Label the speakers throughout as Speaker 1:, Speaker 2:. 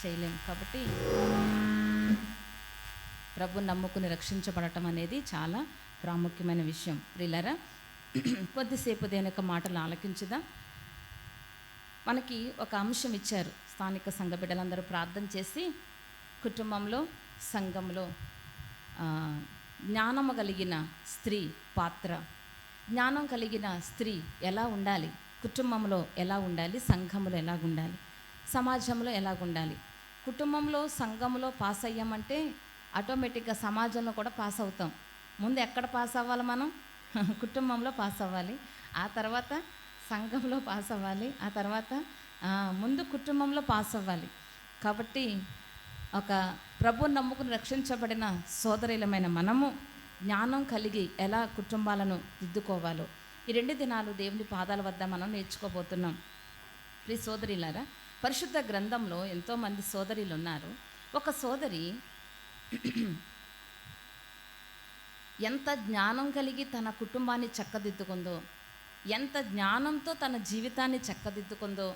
Speaker 1: చేయలేము. కాబట్టి ప్రభు నమ్ముకుని రక్షించబడటం అనేది చాలా ప్రాముఖ్యమైన విషయం. ప్రియులారా, కొద్దిసేపు దేని యొక్క మాటలు ఆలకించుదా. మనకి ఒక అంశం ఇచ్చారు. స్థానిక సంఘ బిడ్డలందరూ ప్రార్థన చేసి కుటుంబంలో సంఘంలో జ్ఞానము కలిగిన స్త్రీ పాత్ర, జ్ఞానం కలిగిన స్త్రీ ఎలా ఉండాలి, కుటుంబంలో ఎలా ఉండాలి, సంఘంలో ఎలా ఉండాలి, సమాజంలో ఎలా ఉండాలి. కుటుంబంలో సంఘంలో పాస్ అయ్యామంటే ఆటోమేటిక్గా సమాజంలో కూడా పాస్ అవుతాం. ముందు ఎక్కడ పాస్ అవ్వాలి మనం? కుటుంబంలో పాస్ అవ్వాలి, ఆ తర్వాత సంఘంలో పాస్ అవ్వాలి, ఆ తర్వాత ముందు కుటుంబంలో పాస్ అవ్వాలి. కాబట్టి ఒక ప్రభువుని నమ్ముకుని రక్షించబడిన సోదరులమైన మనము జ్ఞానం కలిగి ఎలా కుటుంబాలను దిద్దుకోవాలో ఈ 2 దినాలు దేవుని పాదాల వద్ద మనం నేర్చుకోబోతున్నాం. ప్రియ సోదరులారా, పరిశుద్ధ గ్రంథంలో ఎంతోమంది సోదరులు ఉన్నారు. ఒక సోదరి ఎంత జ్ఞానం కలిగి తన కుటుంబాన్ని చక్కదిద్దుకుందో, ఎంత జ్ఞానంతో తన జీవితాన్ని చక్కదిద్దుకుందో,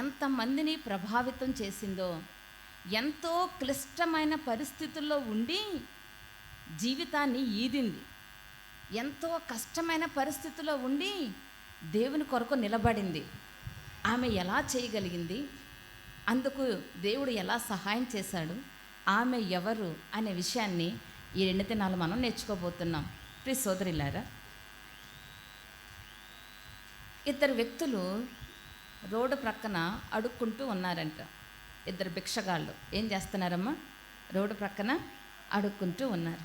Speaker 1: ఎంతమందిని ప్రభావితం చేసిందో, ఎంతో క్లిష్టమైన పరిస్థితుల్లో ఉండి జీవితాన్ని ఈదింది, ఎంతో కష్టమైన పరిస్థితుల్లో ఉండి దేవుని కొరకు నిలబడింది. ఆమె ఎలా చేయగలిగింది, అందుకు దేవుడు ఎలా సహాయం చేశాడు, ఆమె ఎవరు అనే విషయాన్ని ఈ 2 దినాలు మనం నేర్చుకోబోతున్నాం. ప్రియ సోదరులారా, 2 వ్యక్తులు రోడ్డు ప్రక్కన అడుక్కుంటూ ఉన్నారంట. 2 భిక్షగాళ్ళు ఏం చేస్తున్నారమ్మా? రోడ్డు ప్రక్కన అడుక్కుంటూ ఉన్నారు.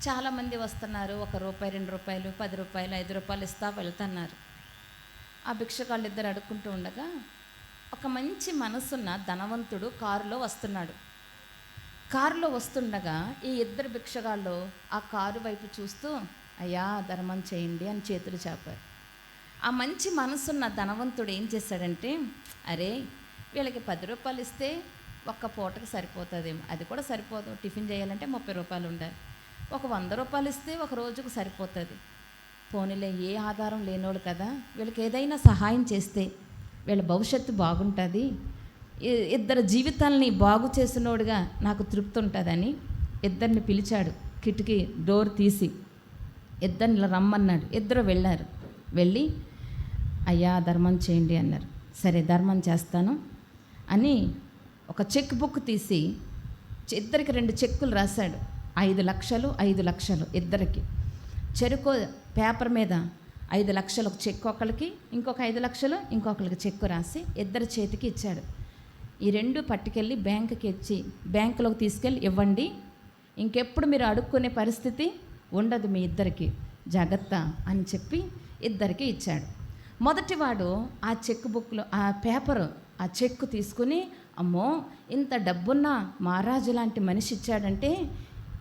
Speaker 1: చాలామంది వస్తున్నారు. 1 రూపాయి, 2 రూపాయలు, 10 రూపాయలు, 5 రూపాయలు ఇస్తా వెళ్తున్నారు. ఆ భిక్షగాళ్ళు 2 అడుక్కుంటూ ఉండగా ఒక మంచి మనసున్న ధనవంతుడు కారులో వస్తున్నాడు. కారులో వస్తుండగా ఈ 2 భిక్షగాళ్ళు ఆ కారు వైపు చూస్తూ అయ్యా ధర్మం చేయండి అని చేతులు చాపారు. ఆ మంచి మనసున్న ధనవంతుడు ఏం చేశాడంటే, అరే వీళ్ళకి 10 రూపాయలు ఇస్తే ఒక్క పూటకి సరిపోతుందేమో, అది కూడా సరిపోదు, టిఫిన్ చేయాలంటే 30 రూపాయలు ఉండాలి, ఒక 100 రూపాయలు ఇస్తే ఒక రోజుకు సరిపోతుంది, పోనీలే ఏ ఆధారం లేనోడు కదా, వీళ్ళకి ఏదైనా సహాయం చేస్తే వీళ్ళ భవిష్యత్తు బాగుంటుంది, 2 జీవితాలని బాగు చేసినోడుగా నాకు తృప్తి ఉంటుందని 2 పిలిచాడు. కిటికీ డోర్ తీసి 2 రమ్మన్నాడు. 2 వెళ్ళారు. వెళ్ళి అయ్యా ధర్మం చేయండి అన్నారు. సరే ధర్మం చేస్తాను అని ఒక చెక్ బుక్ తీసి 2కి 2 చెక్కులు రాశాడు. 5 లక్షలు 5 లక్షలు 2కి. చెరుకు పేపర్ మీద 5 లక్షలు ఒక చెక్కు ఒకరికి, ఇంకొక 5 లక్షలు ఇంకొకరికి చెక్కు రాసి 2 చేతికి ఇచ్చాడు. ఈ 2 పట్టుకెళ్ళి బ్యాంకుకి ఇచ్చి బ్యాంకులోకి తీసుకెళ్ళి ఇవ్వండి, ఇంకెప్పుడు మీరు అడుక్కునే పరిస్థితి ఉండదు మీ ఇద్దరికి, జాగ్రత్త అని చెప్పి 2కి ఇచ్చాడు. మొదటివాడు ఆ చెక్ బుక్లో ఆ పేపరు ఆ చెక్కు తీసుకుని, అమ్మో ఇంత డబ్బున్న మహారాజు లాంటి మనిషి ఇచ్చాడంటే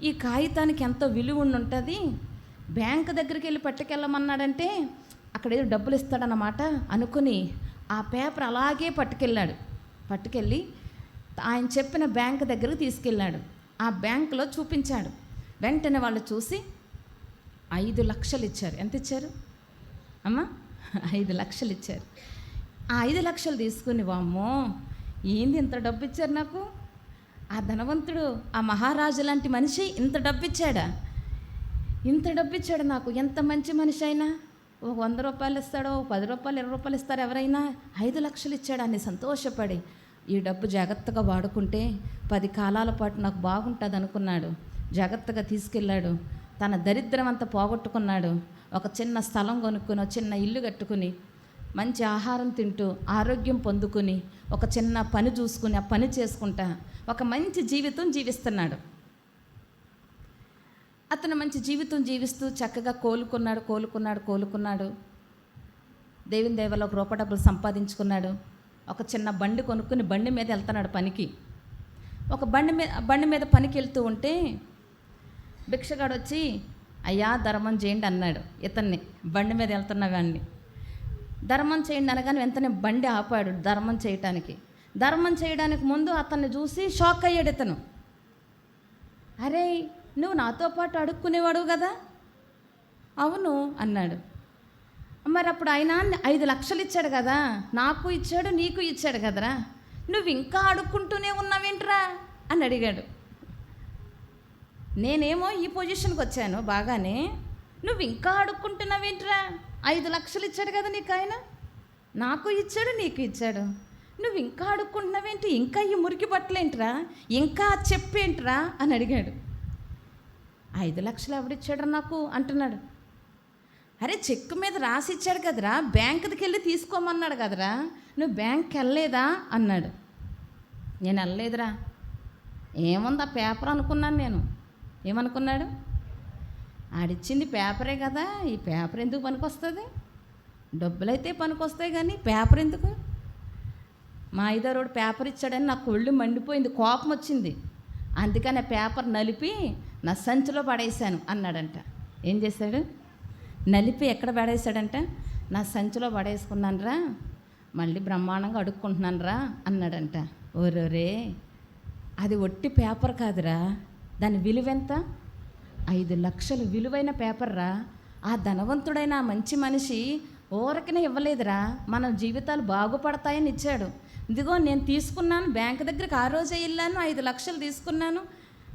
Speaker 1: ఈ కాగితానికి ఎంతో విలువ ఉంటుంది, బ్యాంకు దగ్గరికి వెళ్ళి పట్టుకెళ్ళమన్నాడంటే అక్కడ ఏదో డబ్బులు ఇస్తాడన్నమాట అనుకుని ఆ పేపర్ అలాగే పట్టుకెళ్ళి ఆయన చెప్పిన బ్యాంకు దగ్గరకు తీసుకెళ్ళాడు. ఆ బ్యాంకులో చూపించాడు. వెంటనే వాళ్ళు చూసి 5 లక్షలు ఇచ్చారు. ఎంత ఇచ్చారు అమ్మా? 5 లక్షలు ఇచ్చారు. ఆ 5 లక్షలు తీసుకుని, వామ్మో ఏంది ఇంత డబ్బు ఇచ్చారు నాకు, ఆ ధనవంతుడు ఆ మహారాజు లాంటి మనిషి ఇంత డబ్బు ఇచ్చాడా, ఇంత డబ్బు ఇచ్చాడు నాకు, ఎంత మంచి మనిషి అయినా ఒక 100 రూపాయలు ఇస్తాడో, 10 రూపాయలు 20 రూపాయలు ఇస్తారు ఎవరైనా, 5 లక్షలు ఇచ్చాడు అని సంతోషపడి ఈ డబ్బు జాగ్రత్తగా వాడుకుంటే 10 కాలాల పాటు నాకు బాగుంటుంది అనుకున్నాడు. జాగ్రత్తగా తీసుకెళ్ళాడు. తన దరిద్రం అంతా పోగొట్టుకున్నాడు. ఒక చిన్న స్థలం కొనుక్కుని, ఒక చిన్న ఇల్లు కట్టుకుని, మంచి ఆహారం తింటూ ఆరోగ్యం పొందుకుని, ఒక చిన్న పని చూసుకుని ఆ పని చేసుకుంటా ఒక మంచి జీవితం జీవిస్తున్నాడు. అతను మంచి జీవితం జీవిస్తూ చక్కగా కోలుకున్నాడు. దేవుని దయవల్ల 1 రూపాయి డబ్బులు సంపాదించుకున్నాడు. ఒక చిన్న బండి కొనుక్కుని బండి మీద వెళ్తున్నాడు పనికి. ఒక బండి మీద పనికి వెళ్తూ ఉంటే భిక్షగాడు వచ్చి అయ్యా ధర్మం చేయండి అన్నాడు. ఇతన్ని బండి మీద వెళ్తున్న వాడిని ధర్మం చేయండి అనగానే వెంటనే బండి ఆపాడు ధర్మం చేయటానికి. ధర్మం చేయడానికి ముందు అతన్ని చూసి షాక్ అయ్యాడు ఇతను. అరే నువ్వు నాతో పాటు అడుక్కునేవాడు కదా? అవును అన్నాడు. మరి అప్పుడు ఆయన 5 లక్షలు ఇచ్చాడు కదా, నాకు ఇచ్చాడు నీకు ఇచ్చాడు కదరా, నువ్వు ఇంకా అడుక్కుంటూనే ఉన్నావేంట్రా అని అడిగాడు. నేనేమో ఈ పొజిషన్కి వచ్చాను బాగానే, నువ్వు ఇంకా అడుక్కుంటున్నావేంట్రా? 5 లక్షలు ఇచ్చాడు కదా నీకు ఆయన, నాకు ఇచ్చాడు నీకు ఇచ్చాడు, నువ్వు ఇంకా అడుక్కుంటున్నావేంటి? ఇంకా ఈ మురికి బట్టలేంట్రా? ఇంకా చెప్పేంట్రా అని అడిగాడు. 5 లక్షలు ఎవడిచ్చాడు నాకు అంటున్నాడు. అరే చెక్కు మీద రాసి ఇచ్చాడు కదరా, బ్యాంకుకి వెళ్ళి తీసుకోమన్నాడు కదరా, నువ్వు బ్యాంక్కి వెళ్ళలేదా అన్నాడు. నేను వెళ్ళలేదురా. ఏముంది ఆ పేపర్ అనుకున్నాను నేను. ఏమనుకున్నాడు? ఆడిచ్చింది పేపరే కదా, ఈ పేపర్ ఎందుకు పనికొస్తుంది? డబ్బులైతే పనికొస్తాయి కానీ పేపర్ ఎందుకు? మా ఐదారోడు పేపర్ ఇచ్చాడని నాకు ఒళ్ళు మండిపోయింది, కోపం వచ్చింది, అందుకని ఆ పేపర్ నలిపి నా సంచిలో పడేశాను అన్నాడంట. ఏం చేశాడు? నలిపి ఎక్కడ పడేశాడంట? నా సంచిలో పడేసుకున్నాను రా, మళ్ళీ బ్రహ్మాండంగా అడుక్కుంటున్నాను రా అన్నాడంట. ఓరోరే, అది ఒట్టి పేపర్ కాదురా, దాని విలువెంత? 5 లక్షలు విలువైన పేపర్ రా. ఆ ధనవంతుడైన ఆ మంచి మనిషి ఊరకనే ఇవ్వలేదురా, మన జీవితాలు బాగుపడతాయని ఇచ్చాడు. ఇదిగో నేను తీసుకున్నాను, బ్యాంక్ దగ్గరికి ఆ రోజే వెళ్ళాను, 5 లక్షలు తీసుకున్నాను,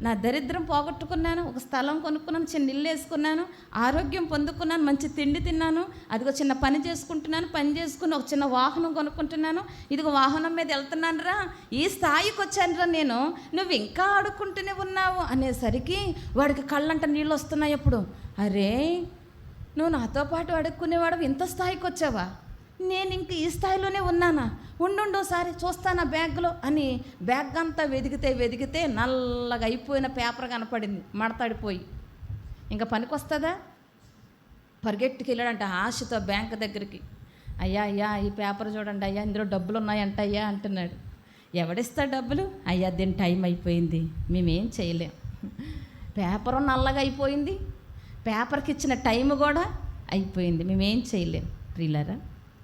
Speaker 1: నా దరిద్రం పోగొట్టుకున్నాను, ఒక స్థలం కొనుక్కున్నాను, చిన్న ఇల్లు వేసుకున్నాను, ఆరోగ్యం పొందుకున్నాను, మంచి తిండి తిన్నాను, అదిగో చిన్న పని చేసుకుంటున్నాను, పని చేసుకుని ఒక చిన్న వాహనం కొనుక్కుంటున్నాను, ఇదిగో వాహనం మీద వెళ్తున్నాను రా, ఈ స్థాయికి వచ్చాను రా నేను, నువ్వు ఇంకా ఆడుకుంటూనే ఉన్నావు అనేసరికి వాడికి కళ్ళంట నీళ్ళు వస్తున్నాయి. అప్పుడు అరే, నువ్వు నాతో పాటు అడుక్కునేవాడు ఇంత స్థాయికి వచ్చావా? నేను ఇంక ఈ స్థాయిలోనే ఉన్నానా? ఉండుండోసారి చూస్తానా బ్యాగ్లో అని బ్యాగ్ అంతా వెదిగితే నల్లగా అయిపోయిన పేపర్ కనపడింది, మడతాడిపోయి. ఇంకా పనికొస్తుందా? పరిగెట్టుకు వెళ్ళాడంట ఆశతో బ్యాంక్ దగ్గరికి. అయ్యా ఈ పేపర్ చూడండి అయ్యా, ఇందులో డబ్బులు ఉన్నాయంట అయ్యా అంటున్నాడు. ఎవడిస్తా డబ్బులు? అయ్యా దీని టైం అయిపోయింది, మేమేం చేయలేం, పేపరు నల్లగా అయిపోయింది, పేపర్కి ఇచ్చిన టైం కూడా అయిపోయింది, మేమేం చేయలేం. ప్రియులారా,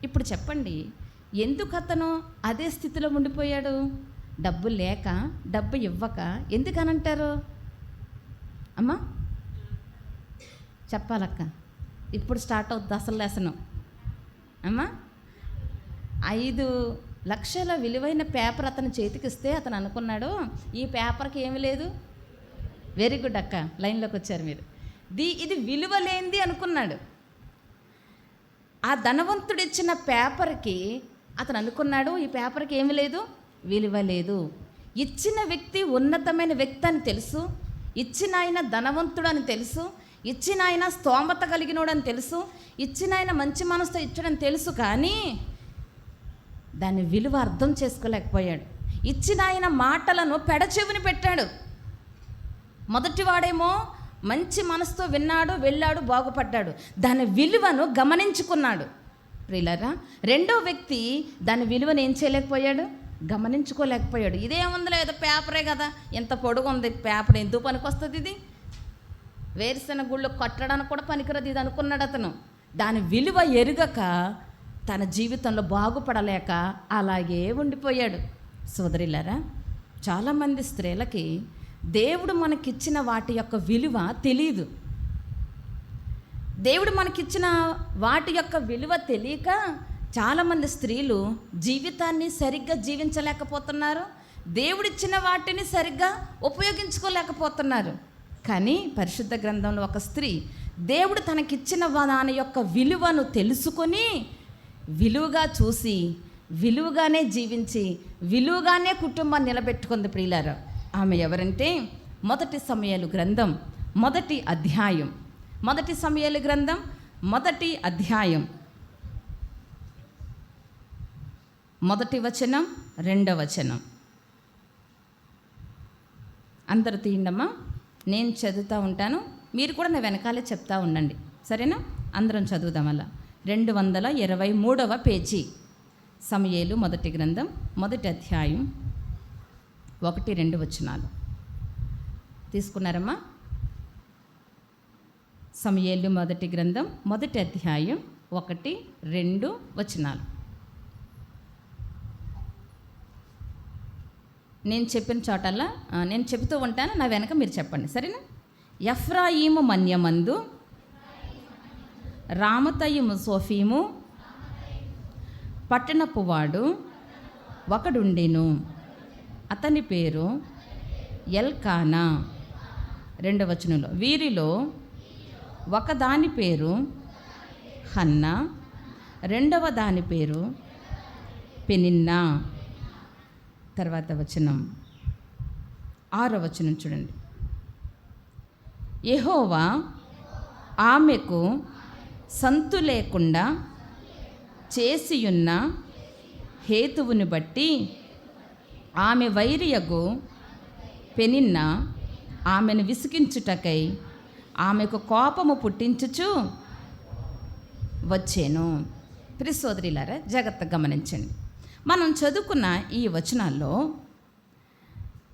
Speaker 1: ఇప్పుడు చెప్పండి, ఎందుకు అతను అదే స్థితిలో ఉండిపోయాడు? డబ్బు లేక, డబ్బు ఇవ్వక. ఎందుకనంటారు అమ్మా? చెప్పాలక్క, ఇప్పుడు స్టార్ట్ అవుతుంది అసలు లెసను అమ్మా. 5 లక్షల విలువైన పేపర్ అతని చేతికిస్తే అతను అనుకున్నాడు, ఈ పేపర్కి ఏమి లేదు. వెరీ గుడ్ అక్క, లైన్లోకి వచ్చారు మీరు. ఇది విలువ లేనిది అనుకున్నాడు. ఆ ధనవంతుడు ఇచ్చిన పేపర్కి అతను అనుకున్నాడు, ఈ పేపర్కి ఏమీ లేదు, విలువ లేదు. ఇచ్చిన వ్యక్తి ఉన్నతమైన వ్యక్తి అని తెలుసు, ఇచ్చిన ఆయన ధనవంతుడు అని తెలుసు, ఇచ్చిన ఆయన స్తోమత కలిగినోడు అని తెలుసు, ఇచ్చిన ఆయన మంచి మనసుతో ఇచ్చడని తెలుసు, కానీ దాని విలువ అర్థం చేసుకోలేకపోయాడు. ఇచ్చిన ఆయన మాటలను పెడచెవిని పెట్టాడు. మొదటివాడేమో మంచి మనసుతో విన్నాడు, వెళ్ళాడు, బాగుపడ్డాడు, దాని విలువను గమనించుకున్నాడు. ప్రియులారా, రెండో వ్యక్తి దాని విలువను ఏం చేయలేకపోయాడు, గమనించుకోలేకపోయాడు. ఇదేముంది, ఏదో పేపరే కదా, ఎంత పొడుగు ఉంది పేపర్, ఎందుకు పనికొస్తుంది, ఇది వేరుశెనగ గుళ్ళు కట్టడానికి కూడా పనికిరదు ఇది అనుకున్నాడు అతను. దాని విలువ ఎరుగక తన జీవితంలో బాగుపడలేక అలాగే ఉండిపోయాడు. సోదరులారా, చాలామంది స్త్రీలకి దేవుడు మనకిచ్చిన వాటి యొక్క విలువ తెలియదు. దేవుడు మనకిచ్చిన వాటి యొక్క విలువ తెలియక చాలామంది స్త్రీలు జీవితాన్ని సరిగ్గా జీవించలేకపోతున్నారు, దేవుడిచ్చిన వాటిని సరిగ్గా ఉపయోగించుకోలేకపోతున్నారు. కానీ పరిశుద్ధ గ్రంథంలో ఒక స్త్రీ దేవుడు తనకిచ్చిన దాని యొక్క విలువను తెలుసుకొని, విలువగా చూసి, విలువగానే జీవించి, విలువగానే కుటుంబాన్ని నిలబెట్టుకుంది. ప్రియులారా, ఆమె ఎవరంటే మొదటి సమూయేలు గ్రంథం 1వ అధ్యాయం, మొదటి సమూయేలు గ్రంథం 1వ అధ్యాయం 1వ వచనం 2వ వచనం. అందరూ తీయండమ్మా, నేను చదువుతూ ఉంటాను, మీరు కూడా నా వెనకాలే చెప్తా ఉండండి, సరేనా? అందరం చదువుదాం. అలా 223వ పేజీ, సమూయేలు మొదటి గ్రంథం 1వ అధ్యాయం 1-2 వచనాలు తీసుకున్నారమ్మా. సమూయేలు మొదటి గ్రంథం 1వ అధ్యాయం 1-2 వచనాలు. నేను చెప్పిన చోటల్లా నేను చెబుతూ ఉంటాను, నా వెనక మీరు చెప్పండి, సరేనా? ఎఫ్రాయిము మన్యమందు, రామతయిము సోఫీము పట్టణపు వాడు ఒకడుండెను, అతని పేరు ఎల్కానా. 2వ వచనంలో వీరిలో ఒకదాని పేరు హన్నా, 2వ దాని పేరు పెనిన్నా. తర్వాత వచనం 6వ వచనం చూడండి. యెహోవా ఆమెకు సంతు లేకుండా చేసియున్న హేతువుని బట్టి ఆమె వైరియగు పెనిన్న ఆమెను విసిగించుటకై ఆమెకు కోపము పుట్టించుచు వచ్చాను. ప్రియ సోదరులారా, జాగ్రత్తగా గమనించండి. మనం చదువుకున్న ఈ వచనాల్లో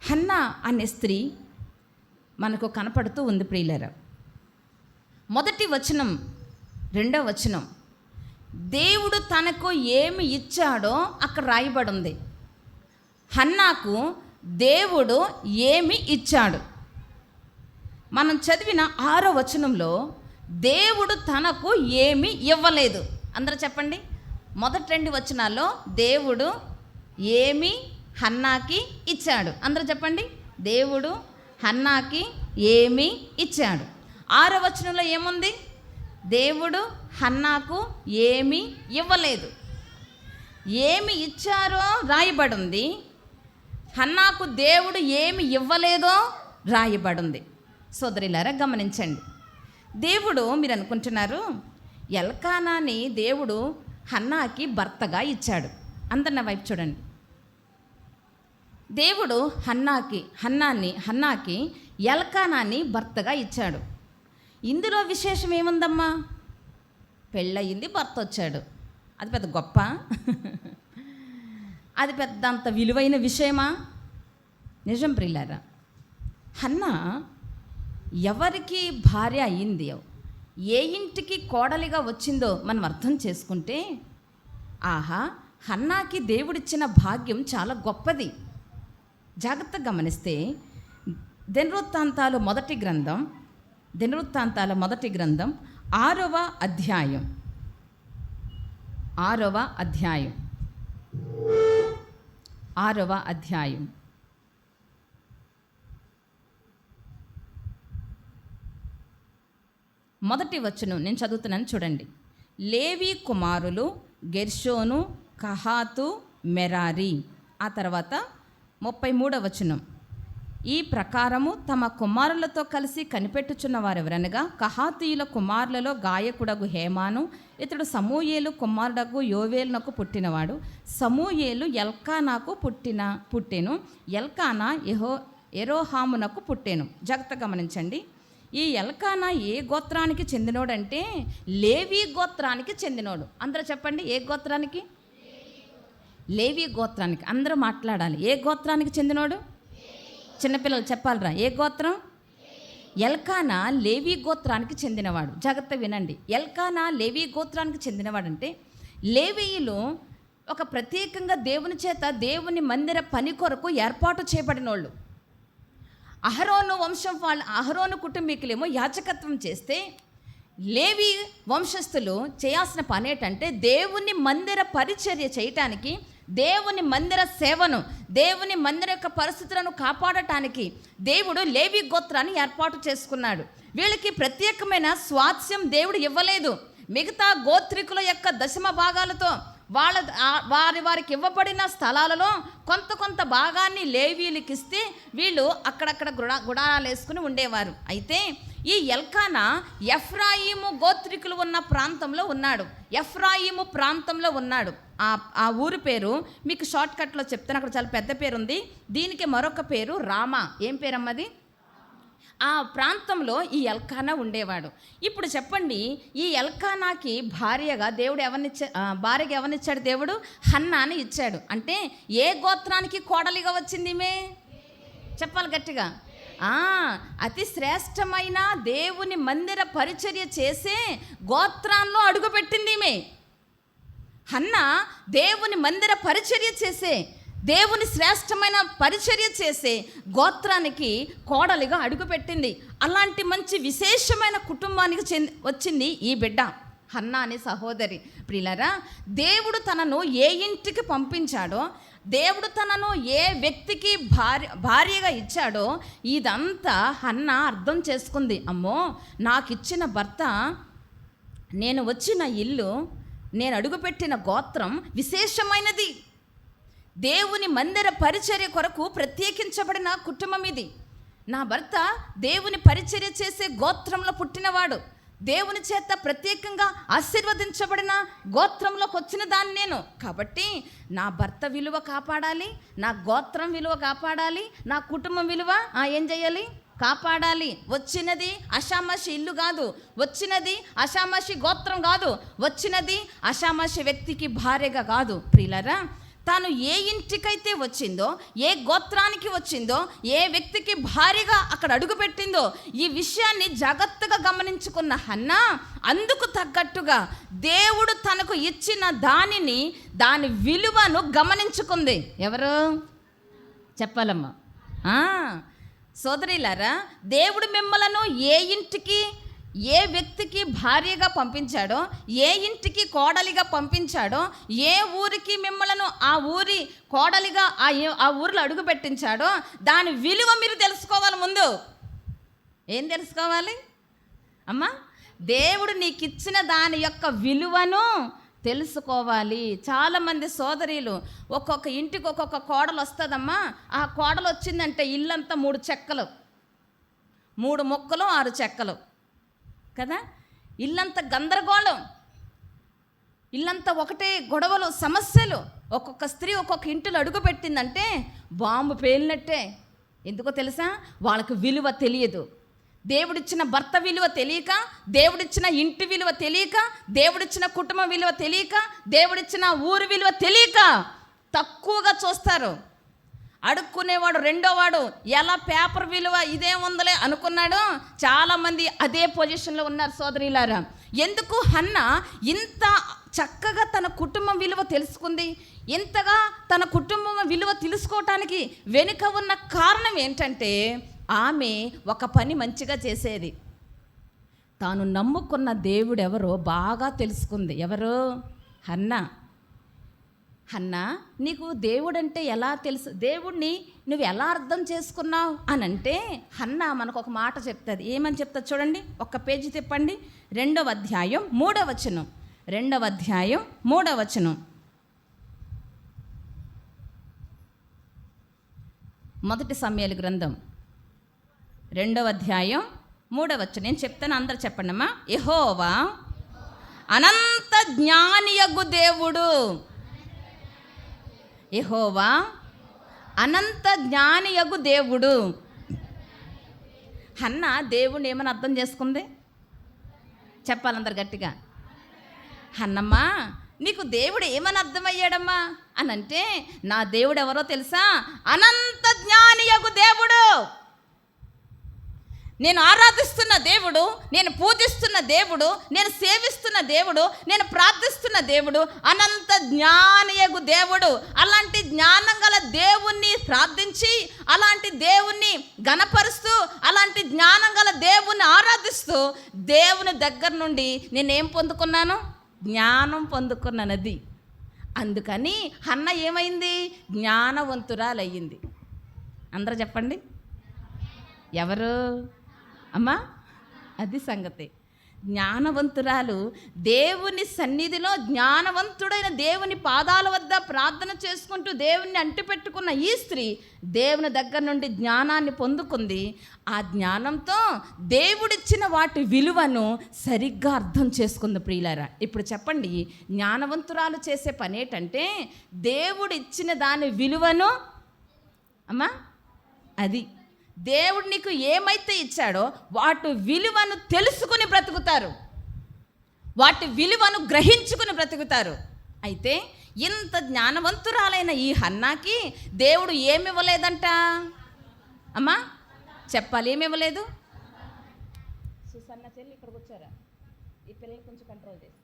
Speaker 1: హన్నా అనే స్త్రీ మనకు కనపడుతూ ఉంది ప్రియులారా. మొదటి వచనం, 2వ వచనం దేవుడు తనకు ఏమి ఇచ్చాడో అక్కడ రాయబడి ఉంది. హన్నాకు దేవుడు ఏమి ఇచ్చాడు. మనం చదివిన 6వ వచనంలో దేవుడు తనకు ఏమి ఇవ్వలేదు. అందరూ చెప్పండి. మొదటి 2 వచనాల్లో దేవుడు ఏమి హన్నాకి ఇచ్చాడు. అందరూ చెప్పండి. దేవుడు హన్నాకి ఏమి ఇచ్చాడు. 6వ వచనంలో ఏముంది? దేవుడు హన్నాకు ఏమి ఇవ్వలేదు. ఏమి ఇచ్చారో రాయబడి ఉంది. హన్నాకు దేవుడు ఏమి ఇవ్వలేదో రాయబడి ఉంది. సోదరులారా, గమనించండి. దేవుడు, మీరు అనుకుంటున్నారు ఎల్కానాని దేవుడు హన్నాకి భర్తగా ఇచ్చాడు. అందరు నా వైపు చూడండి. దేవుడు హన్నాకి ఎల్కానాని భర్తగా ఇచ్చాడు. ఇందులో విశేషం ఏముందమ్మా? పెళ్ళయింది, భర్త వచ్చాడు. అది పెద్ద గొప్ప? అది పెద్ద అంత విలువైన విషయమా? నిజం ప్రియులారా, హన్నా ఎవరికి భార్య అయిందో, ఏ ఇంటికి కోడలిగా వచ్చిందో మనం అర్థం చేసుకుంటే, ఆహా, హన్నాకి దేవుడిచ్చిన భాగ్యం చాలా గొప్పది. జాగ్రత్తగా గమనిస్తే దినవృత్తాంతాలు మొదటి గ్రంథం 6వ అధ్యాయం 6వ అధ్యాయం మొదటి వచనం నేను చదువుతున్నాను చూడండి. లేవి కుమారులు గెర్షోను, కహాతు, మెరారి. ఆ తర్వాత 33వ వచనం, ఈ ప్రకారము తమ కుమారులతో కలిసి కనిపెట్టుచున్న వారెవరనగా కహాతీయుల కుమారులలో గాయకుడగు హేమాను, ఇతడు సమూయేలు కుమారుడగు యోవేలునకు పుట్టినవాడు. సమూయేలు ఎల్కానాకు పుట్టెను. ఎల్కానా ఎరోహామునకు పుట్టెను. జాగ్రత్తగా గమనించండి. ఈ ఎల్కానా ఏ గోత్రానికి చెందినోడంటే లేవి గోత్రానికి చెందినోడు. అందరూ చెప్పండి, ఏ గోత్రానికి? లేవి గోత్రానికి. అందరూ మాట్లాడాలి. ఏ గోత్రానికి చెందినోడు? చిన్నపిల్లలు చెప్పాలరా, ఏ గోత్రం? ఎల్కానా లేవి గోత్రానికి చెందినవాడు. జాగ్రత్త వినండి. ఎల్కానా లేవి గోత్రానికి చెందినవాడంటే లేవీయులు ఒక ప్రత్యేకంగా దేవుని చేత దేవుని మందిర పని కొరకు ఏర్పాటు చేయబడిన వాళ్ళు. అహరోను వంశం వాళ్ళు, అహరోను కుటుంబీకులేమో యాజకత్వం చేస్తే, లేవి వంశస్థులు చేయాల్సిన పని ఏంటంటే దేవుని మందిర పరిచర్య చేయటానికి, దేవుని మందిర సేవను, దేవుని మందిర యొక్క పరిస్థితులను కాపాడటానికి దేవుడు లేవి గోత్రాన్ని ఏర్పాటు చేసుకున్నాడు. వీళ్ళకి ప్రత్యేకమైన స్వాస్థ్యం దేవుడు ఇవ్వలేదు. మిగతా గోత్రికుల యొక్క దశమ భాగాలతో వారికి ఇవ్వబడిన స్థలాలలో కొంత భాగాన్ని లేవీయులకి ఇస్తే వీళ్ళు అక్కడక్కడ గుడారాలు వేసుకుని ఉండేవారు. అయితే ఈ ఎల్కానా ఎఫ్రాయిము గోత్రికులు ఉన్న ప్రాంతంలో ఉన్నాడు. ఎఫ్రాయిము ప్రాంతంలో ఉన్నాడు. ఆ ఊరి పేరు మీకు షార్ట్కట్లో చెప్తాను. అక్కడ చాలా పెద్ద పేరు ఉంది. దీనికి మరొక పేరు రామా. ఏం పేరమ్మది? ఆ ప్రాంతంలో ఈ ఎల్కానా ఉండేవాడు. ఇప్పుడు చెప్పండి, ఈ ఎల్కానాకి భార్యగా దేవుడు ఎవరినిచ్చాడు? దేవుడు హన్నాని ఇచ్చాడు. అంటే ఏ గోత్రానికి కోడలిగా వచ్చింది ఈమె? చెప్పాలి గట్టిగా. అతి శ్రేష్టమైన దేవుని మందిర పరిచర్య చేసే గోత్రాల్లో అడుగుపెట్టింది ఈమె. హన్నా దేవుని మందిర పరిచర్య చేసే, దేవుని శ్రేష్టమైన పరిచర్య చేసే గోత్రానికి కోడలిగా అడుగుపెట్టింది. అలాంటి మంచి విశేషమైన కుటుంబానికి వచ్చింది ఈ బిడ్డ హన్నా అనే సహోదరి. ప్రియులారా, దేవుడు తనను ఏ ఇంటికి పంపించాడో దేవుడు తనను ఏ వ్యక్తికి భార్యగా ఇచ్చాడో ఇదంతా హన్న అర్థం చేసుకుంది. అమ్మో, నాకు ఇచ్చిన భర్త, నేను వచ్చిన ఇల్లు, నేను అడుగుపెట్టిన గోత్రం విశేషమైనది. దేవుని మందిర పరిచర్య కొరకు ప్రత్యేకించబడిన కుటుంబం ఇది. నా భర్త దేవుని పరిచర్య చేసే గోత్రంలో పుట్టినవాడు, దేవుని చేత ప్రత్యేకంగా ఆశీర్వదించబడిన గోత్రంలోకి వచ్చిన దాన్ని నేను. కాబట్టి నా భర్త విలువ కాపాడాలి, నా గోత్రం విలువ కాపాడాలి, నా కుటుంబం విలువ ఏం చేయాలి? కాపాడాలి. వచ్చినది అషామాషి ఇల్లు కాదు, వచ్చినది అషామాషి గోత్రం కాదు, వచ్చినది అషామాషి వ్యక్తికి భార్యగా కాదు. ప్రియులారా, తాను ఏ ఇంటికైతే వచ్చిందో, ఏ గోత్రానికి వచ్చిందో, ఏ వ్యక్తికి భార్యగా అక్కడ అడుగుపెట్టిందో ఈ విషయాన్ని జాగ్రత్తగా గమనించుకున్న హన్నా అందుకు తగ్గట్టుగా దేవుడు తనకు ఇచ్చిన దాని విలువను గమనించుకుంది. ఎవరు చెప్పాలమ్మా? సోదరిలారా, దేవుడు మిమ్మలను ఏ ఇంటికి, ఏ వ్యక్తికి భార్యగా పంపించాడో, ఏ ఇంటికి కోడలిగా పంపించాడో, ఏ ఊరికి మిమ్మలను ఆ ఊరి కోడలిగా ఆ ఊరిలో అడుగు పెట్టించాడో దాని విలువ మీరు తెలుసుకోవాలి. ముందు ఏం తెలుసుకోవాలి అమ్మా? దేవుడు నీకు ఇచ్చిన దాని యొక్క విలువను తెలుసుకోవాలి. చాలామంది సోదరీలు ఒక్కొక్క ఇంటికి ఒక్కొక్క కోడలు వస్తుందమ్మా. ఆ కోడలు వచ్చిందంటే ఇల్లంతా 3 చెక్కలు, 3 ముక్కలు 6 చెక్కలు కదా. ఇల్లంతా గందరగోళం, ఇల్లంతా ఒకటే గొడవలు, సమస్యలు. ఒక్కొక్క స్త్రీ ఒక్కొక్క ఇంటిలో అడుగు పెట్టిందంటే బాంబు పేలినట్టే. ఎందుకో తెలుసా? వాళ్ళకి విలువ తెలియదు. దేవుడిచ్చిన భర్త విలువ తెలియక, దేవుడిచ్చిన ఇంటి విలువ తెలియక, దేవుడిచ్చిన కుటుంబం విలువ తెలియక, దేవుడిచ్చిన ఊరు విలువ తెలియక తక్కువగా చూస్తారు. అడుక్కునేవాడు రెండోవాడు ఎలా పేపర్ విలువ ఇదేముందలే అనుకున్నాడు. చాలామంది అదే పొజిషన్లో ఉన్నారు సోదరీలారా. ఎందుకు హన్న ఇంత చక్కగా తన కుటుంబం విలువ తెలుసుకుంది? ఇంతగా తన కుటుంబం విలువ తెలుసుకోవటానికి వెనుక ఉన్న కారణం ఏంటంటే, ఆమె ఒక పని మంచిగా చేసేది. తాను నమ్ముకున్న దేవుడు ఎవరో బాగా తెలుసుకుంది. ఎవరు? హన్నా, నీకు దేవుడంటే ఎలా తెలుసు, దేవుడిని నువ్వు ఎలా అర్థం చేసుకున్నావు అని అంటే హన్నా మనకు ఒక మాట చెప్తుంది. ఏమని చెప్తుంది చూడండి, ఒక్క పేజీ తిప్పండి. 2వ అధ్యాయం 3వ వచనం. 2వ అధ్యాయం 3వ వచనం. మొదటి సమూయేలు గ్రంథం 2వ అధ్యాయం 3వ వచనం. నేను చెప్తాను, అందరు చెప్పండి అమ్మా. యెహోవా అనంత జ్ఞానియగు దేవుడు. యెహోవా అనంత జ్ఞానియగు దేవుడు. హన్న దేవుడిని ఏమని అర్థం చేసుకుంది? చెప్పాలందరు గట్టిగా. హన్నమ్మా, నీకు దేవుడు ఏమని అర్థమయ్యాడమ్మా అని అంటే, నా దేవుడు ఎవరో తెలుసా? అనంత జ్ఞానియగు దేవుడు. నేను ఆరాధిస్తున్న దేవుడు, నేను పూజిస్తున్న దేవుడు, నేను సేవిస్తున్న దేవుడు, నేను ప్రార్థిస్తున్న దేవుడు అనంత జ్ఞానియగు దేవుడు. అలాంటి జ్ఞానం గల దేవుణ్ణి ప్రార్థించి, అలాంటి దేవుణ్ణి గణపరుస్తూ, అలాంటి జ్ఞానం గల దేవుణ్ణి ఆరాధిస్తూ దేవుని దగ్గర నుండి నేనేం పొందుకున్నాను? జ్ఞానం పొందుకున్నది. అందుకని హన్న ఏమైంది? జ్ఞానవంతురాలయ్యింది. అందరూ చెప్పండి, ఎవరు అమ్మా? అది సంగతి. జ్ఞానవంతురాలు. దేవుని సన్నిధిలో జ్ఞానవంతుడైన దేవుని పాదాల వద్ద ప్రార్థన చేసుకుంటూ దేవుణ్ణి అంటిపెట్టుకున్న ఈ స్త్రీ దేవుని దగ్గర నుండి జ్ఞానాన్ని పొందుకుంది. ఆ జ్ఞానంతో దేవుడిచ్చిన వాటి విలువను సరిగ్గా అర్థం చేసుకుంది. ప్రియులారా, ఇప్పుడు చెప్పండి, జ్ఞానవంతురాలు చేసే పని ఏంటంటే దేవుడిచ్చిన దాని విలువను అమ్మా, అది దేవుడు నీకు ఏమైతే ఇచ్చాడో వాటి విలువను తెలుసుకుని బ్రతుకుతారు, వాటి విలువను గ్రహించుకుని బ్రతుకుతారు. అయితే ఇంత జ్ఞానవంతురాలైన ఈ హన్నాకి దేవుడు ఏమివ్వలేదంట అమ్మా? చెప్పాలి, ఏమివ్వలేదు? సుసన్న చెల్లి ఇక్కడికి వచ్చారా? ఈ పిల్లలు కొంచెం కంట్రోల్ చేసి.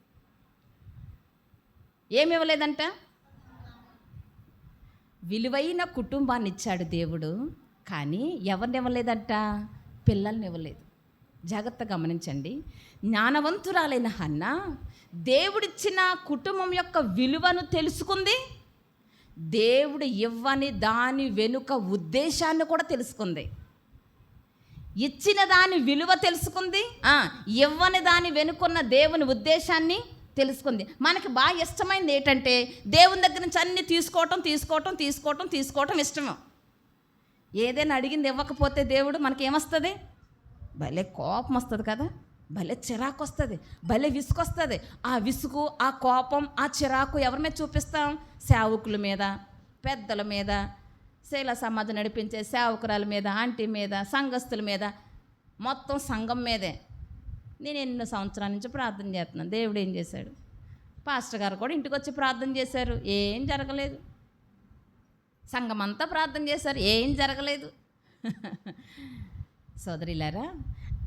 Speaker 1: ఏమివ్వలేదంట? విలువైన కుటుంబాన్ని ఇచ్చాడు దేవుడు, కానీ ఎవరిని ఇవ్వలేదంట? పిల్లల్ని ఇవ్వలేదు. జాగ్రత్తగా గమనించండి. జ్ఞానవంతురాలైన హన్న దేవుడిచ్చిన కుటుంబం యొక్క విలువను తెలుసుకుంది, దేవుడు ఇవ్వని దాని వెనుక ఉద్దేశాన్ని కూడా తెలుసుకుంది. ఇచ్చిన దాని విలువ తెలుసుకుంది, ఇవ్వని దాని వెనుకున్న దేవుని ఉద్దేశాన్ని తెలుసుకుంది. మనకి బాగా ఇష్టమైంది ఏంటంటే దేవుని దగ్గర నుంచి అన్నీ తీసుకోవటం ఇష్టము. ఏదైనా అడిగింది ఇవ్వకపోతే దేవుడు మనకేమొస్తుంది? భలే కోపం వస్తుంది కదా, భలే చిరాకు వస్తుంది, భలే విసుగు వస్తుంది. ఆ విసుగు, ఆ కోపం, ఆ చిరాకు ఎవరి మీద చూపిస్తాం? సేవకుల మీద, పెద్దల మీద, శైల సమాజం నడిపించే సేవకురాల మీద, ఆంటీ మీద, సంఘస్థుల మీద, మొత్తం సంఘం మీదే. నేను ఎన్నో సంవత్సరాల నుంచి ప్రార్థన చేస్తున్నాను. దేవుడు ఏం చేశాడు? పాస్టర్ గారు కూడా ఇంటికి వచ్చి ప్రార్థన చేశారు, ఏం జరగలేదు. సంఘం అంతా ప్రార్థన చేశారు, ఏం జరగలేదు. సోదరిలారా,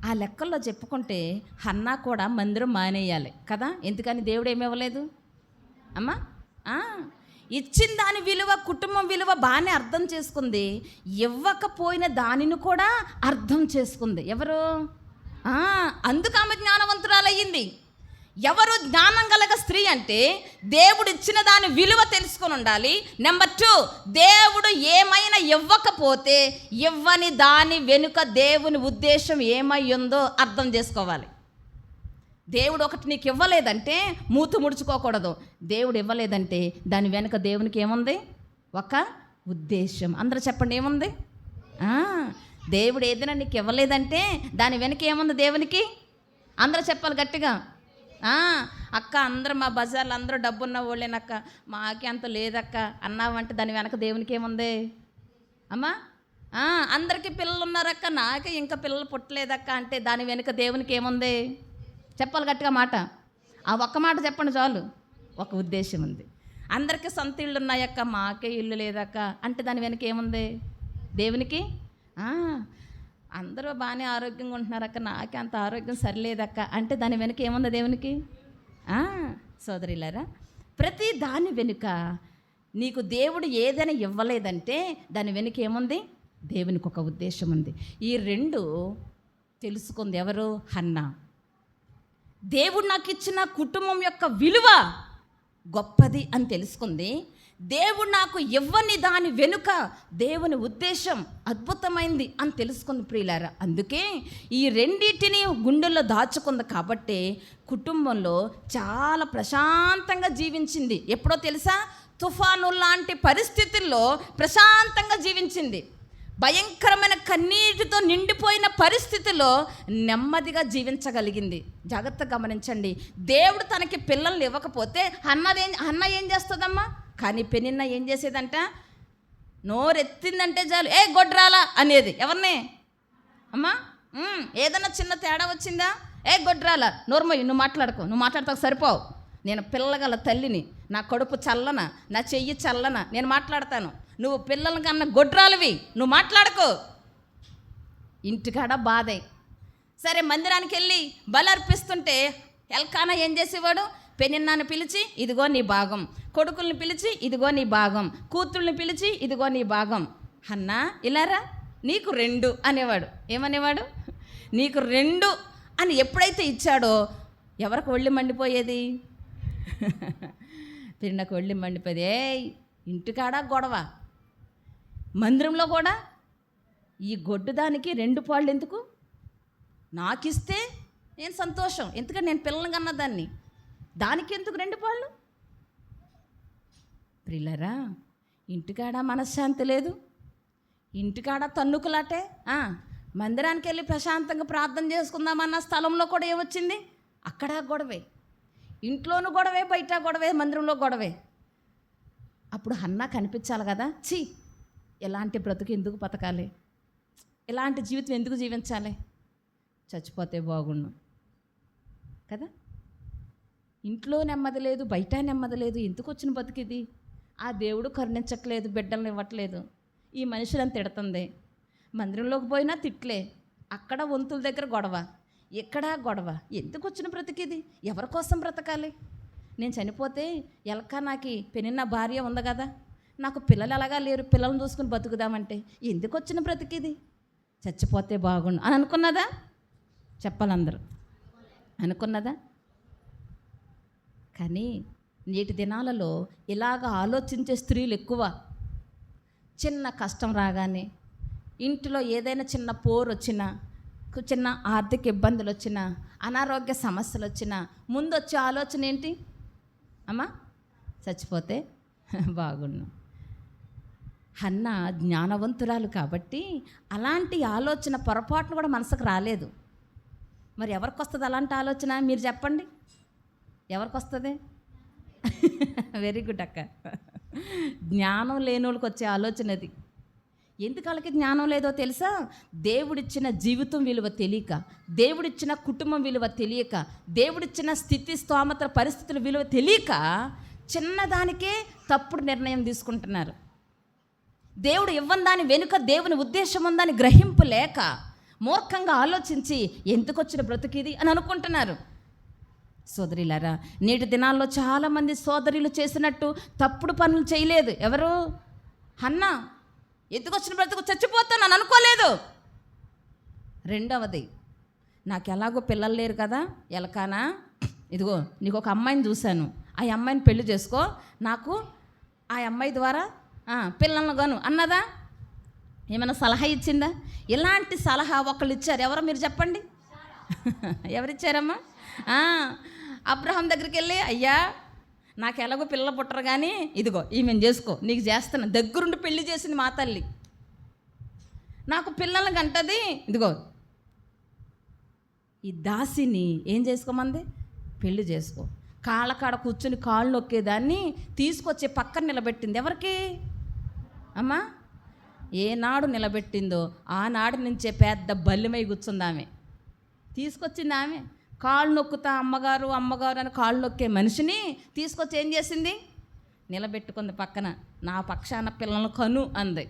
Speaker 1: ఆ లెక్కల్లో చెప్పుకుంటే హన్నా కూడా మందిరం మానేయాలి కదా. ఎందుకని? దేవుడు ఏమి ఇవ్వలేదు అమ్మా. ఇచ్చిన దాని విలువ, కుటుంబం విలువ బాగానే అర్థం చేసుకుంది. ఇవ్వకపోయిన దానిని కూడా అర్థం చేసుకుంది. ఎవరు? అందుకు ఆమె జ్ఞానవంతురాలయ్యింది. ఎవరు జ్ఞానం గలగ స్త్రీ అంటే దేవుడు ఇచ్చిన దాని విలువ తెలుసుకొని ఉండాలి. నెంబర్ 2, దేవుడు ఏమైనా ఇవ్వకపోతే ఇవ్వని దాని వెనుక దేవుని ఉద్దేశం ఏమై ఉందో అర్థం చేసుకోవాలి. దేవుడు ఒకటి నీకు ఇవ్వలేదంటే మూతు ముడుచుకోకూడదు. దేవుడు ఇవ్వలేదంటే దాని వెనుక దేవునికి ఏముంది? ఒక ఉద్దేశం. అందరూ చెప్పండి, ఏముంది? దేవుడు ఏదైనా నీకు ఇవ్వలేదంటే దాని వెనుక ఏముంది దేవునికి? అందరూ చెప్పాలి గట్టిగా. అక్క, అందరూ మా బజార్లో అందరూ డబ్బున్న వాళ్ళేనక్క, మాకే అంత లేదక్క అన్నావంటే దాని వెనక దేవునికి ఏముంది అమ్మా? అందరికీ పిల్లలు ఉన్నారక్క, నాకే ఇంకా పిల్లలు పుట్టలేదక్క అంటే దాని వెనుక దేవునికి ఏముంది? చెప్పాలి గట్టిగా మాట. ఆ ఒక్క మాట చెప్పండి చాలు. ఒక ఉద్దేశం ఉంది. అందరికీ సొంత ఇళ్ళు ఉన్నాయక్క, మాకే ఇల్లు లేదక్క అంటే దాని వెనక ఏముంది దేవునికి? అందరూ బాగానే ఆరోగ్యంగా ఉంటున్నారక్క, నాకే అంత ఆరోగ్యం సరిలేదక్క అంటే దాని వెనుక ఏముంది దేవునికి? సోదరిలారా, ప్రతి దాని వెనుక నీకు దేవుడు ఏదైనా ఇవ్వలేదంటే దాని వెనుక ఏముంది? దేవునికి ఒక ఉద్దేశం ఉంది. ఈ 2 తెలుసుకుంది ఎవరు? హన్నా. దేవుడు నాకు ఇచ్చిన కుటుంబం యొక్క విలువ గొప్పది అని తెలుసుకుంది. దేవుడు నాకు ఇవ్వని దాని వెనుక దేవుని ఉద్దేశం అద్భుతమైంది అని తెలుసుకుంది ప్రియులారా. అందుకే ఈ 2 గుండెల్లో దాచుకుంది కాబట్టి కుటుంబంలో చాలా ప్రశాంతంగా జీవించింది. ఎప్పుడో తెలుసా? తుఫాను లాంటి పరిస్థితుల్లో ప్రశాంతంగా జీవించింది. భయంకరమైన కన్నీటితో నిండిపోయిన పరిస్థితిలో నెమ్మదిగా జీవించగలిగింది. జాగ్రత్తగా గమనించండి. దేవుడు తనకి పిల్లల్ని ఇవ్వకపోతే అన్న ఏం చేస్తుందమ్మా? కానీ పెనిన్న ఏం చేసేదంట? నోరెత్తిందంటే చాలు, ఏ గొడ్రాలా అనేది. ఎవరిని అమ్మా? ఏదన్నా చిన్న తేడా వచ్చిందా? ఏ గొడ్రాలా, నోర్మయ్య, నువ్వు మాట్లాడుకో, నువ్వు మాట్లాడతావు సరిపోవు, నేను పిల్లగల తల్లిని, నా కడుపు చల్లన, నా చెయ్యి చల్లన, నేను మాట్లాడతాను, నువ్వు పిల్లల కన్నా గొడ్రాలివి, నువ్వు మాట్లాడుకో. ఇంటికాడ బాధే. సరే, మందిరానికి వెళ్ళి బలి అర్పిస్తుంటే ఎల్కానా ఏం చేసేవాడు? పెనిన్నాను పిలిచి ఇదిగో నీ భాగం, కొడుకుల్ని పిలిచి ఇదిగో నీ భాగం, కూతుళ్ళని పిలిచి ఇదిగో నీ భాగం. హన్నా ఇలారా, నీకు 2 అనేవాడు. ఏమనేవాడు? నీకు 2 అని ఎప్పుడైతే ఇచ్చాడో ఎవరికి ఒళ్ళి మండిపోయేది? తిన్నకు ఒళ్ళి మండిపోయేది. ఇంటికాడ గొడవ, మందిరంలో కూడా ఈ గొడ్డు దానికి 2 పాళ్ళు ఎందుకు? నాకిస్తే నేను సంతోషం, ఎందుకంటే నేను పిల్లల్ని కన్నా దాన్ని, దానికి ఎందుకు 2 పాళ్ళు? ప్రియులారా, ఇంటికాడ మనశ్శాంతి లేదు, ఇంటికాడ తన్నుకులాటే. మందిరానికి వెళ్ళి ప్రశాంతంగా ప్రార్థన చేసుకుందామన్న స్థలంలో కూడా ఏమొచ్చింది? అక్కడ గొడవే, ఇంట్లోనూ గొడవే, బయట గొడవే, మందిరంలో గొడవే. అప్పుడు హన్నా కనిపించాలి కదా, ఛీ ఎలాంటి బ్రతుకు ఎందుకు బతకాలి, ఎలాంటి జీవితం ఎందుకు జీవించాలి, చచ్చిపోతే బాగుండు కదా. ఇంట్లో నెమ్మది లేదు, బయట నెమ్మది లేదు, ఎందుకు వచ్చిన బతికిది? ఆ దేవుడు కరుణించట్లేదు, బిడ్డలను ఇవ్వట్లేదు, ఈ మనుషులను తిడుతుంది. మందిరంలోకి పోయినా తిట్లే, అక్కడ వంతుల దగ్గర గొడవ, ఎక్కడ గొడవ, ఎందుకు వచ్చిన బ్రతికిది? ఎవరి కోసం బ్రతకాలి? నేను చనిపోతే ఎల్కానాకి పెనిన్న భార్య ఉంది కదా, నాకు పిల్లలు ఎలాగా లేరు, పిల్లల్ని చూసుకుని బతుకుదామంటే ఎందుకు వచ్చిన బ్రతికిది? చచ్చిపోతే బాగుండు అని అనుకున్నదా? చెప్పాలందరూ అనుకున్నదా? కానీ నేటి దినాలలో ఇలాగ ఆలోచించే స్త్రీలు ఎక్కువ. చిన్న కష్టం రాగానే, ఇంటిలో ఏదైనా చిన్న పోరు వచ్చినా, చిన్న ఆర్థిక ఇబ్బందులు వచ్చినా, అనారోగ్య సమస్యలు వచ్చినా ముందు వచ్చే ఆలోచన ఏంటి? అమ్మా, చచ్చిపోతే బాగున్నాం. హన్నా జ్ఞానవంతురాలు కాబట్టి అలాంటి ఆలోచన పొరపాటును కూడా మనసుకు రాలేదు. మరి ఎవరికి వస్తుంది అలాంటి ఆలోచన? మీరు చెప్పండి, ఎవరికి వస్తుంది? వెరీ గుడ్ అక్క. జ్ఞానం లేనోళ్ళకి వచ్చే ఆలోచన అది. ఎందుకు వాళ్ళకి జ్ఞానం లేదో తెలుసా? దేవుడిచ్చిన జీవితం విలువ తెలియక, దేవుడిచ్చిన కుటుంబం విలువ తెలియక, దేవుడిచ్చిన స్థితి స్తోమత పరిస్థితుల విలువ తెలియక చిన్నదానికే తప్పుడు నిర్ణయం తీసుకుంటున్నారు. దేవుడు ఇవ్వని దాని వెనుక దేవుని ఉద్దేశం ఉందని గ్రహింపు లేక మూర్ఖంగా ఆలోచించి ఎందుకు వచ్చిన బ్రతుకిది అని అనుకుంటున్నారు. సోదరులారా, నేటి దినాల్లో చాలామంది సోదరులు చేసినట్టు తప్పుడు పనులు చేయలేదు. ఎవరు? హన్నా. ఎందుకు వచ్చిన బ్రతుకు, చచ్చిపోతాను అని అనుకోలేదు. రెండవది, నాకు ఎలాగో పిల్లలు లేరు కదా, ఎలకానా, ఇదిగో నీకు ఒక అమ్మాయిని చూశాను, ఆ అమ్మాయిని పెళ్లి చేసుకో, నాకు ఆ అమ్మాయి ద్వారా పిల్లలను గాను అన్నదా? ఏమైనా సలహా ఇచ్చిందా? ఇలాంటి సలహా ఒకళ్ళు ఇచ్చారు. ఎవరో మీరు చెప్పండి. ఎవరిచ్చారమ్మా? అబ్రహాం దగ్గరికి వెళ్ళి, అయ్యా నాకు ఎలాగో పిల్లలు పుట్టరు కానీ ఇదిగో ఈమెను చేసుకో, నీకు చేస్తాను, దగ్గరుండి పెళ్లి చేసింది మా తల్లి. నాకు పిల్లలు గంటది, ఇదిగో ఈ దాసిని ఏం చేసుకోమంది? పెళ్లి చేసుకో. కాళ్ళ కాడ కూర్చుని కాళ్ళు నొక్కేదాన్ని తీసుకొచ్చి పక్కన నిలబెట్టింది. ఎవరికి అమ్మా? ఏనాడు నిలబెట్టిందో ఆనాడు నుంచే పెద్ద బల్లిమై కూర్చుంది ఆమె. తీసుకొచ్చింది ఆమె. కాళ్ళు నొక్కుతా అమ్మగారు అమ్మగారు అని కాళ్ళు నొక్కే మనిషిని తీసుకొచ్చి ఏం చేసింది? నిలబెట్టుకుంది పక్కన. నా పక్షాన పిల్లలను కను అంది.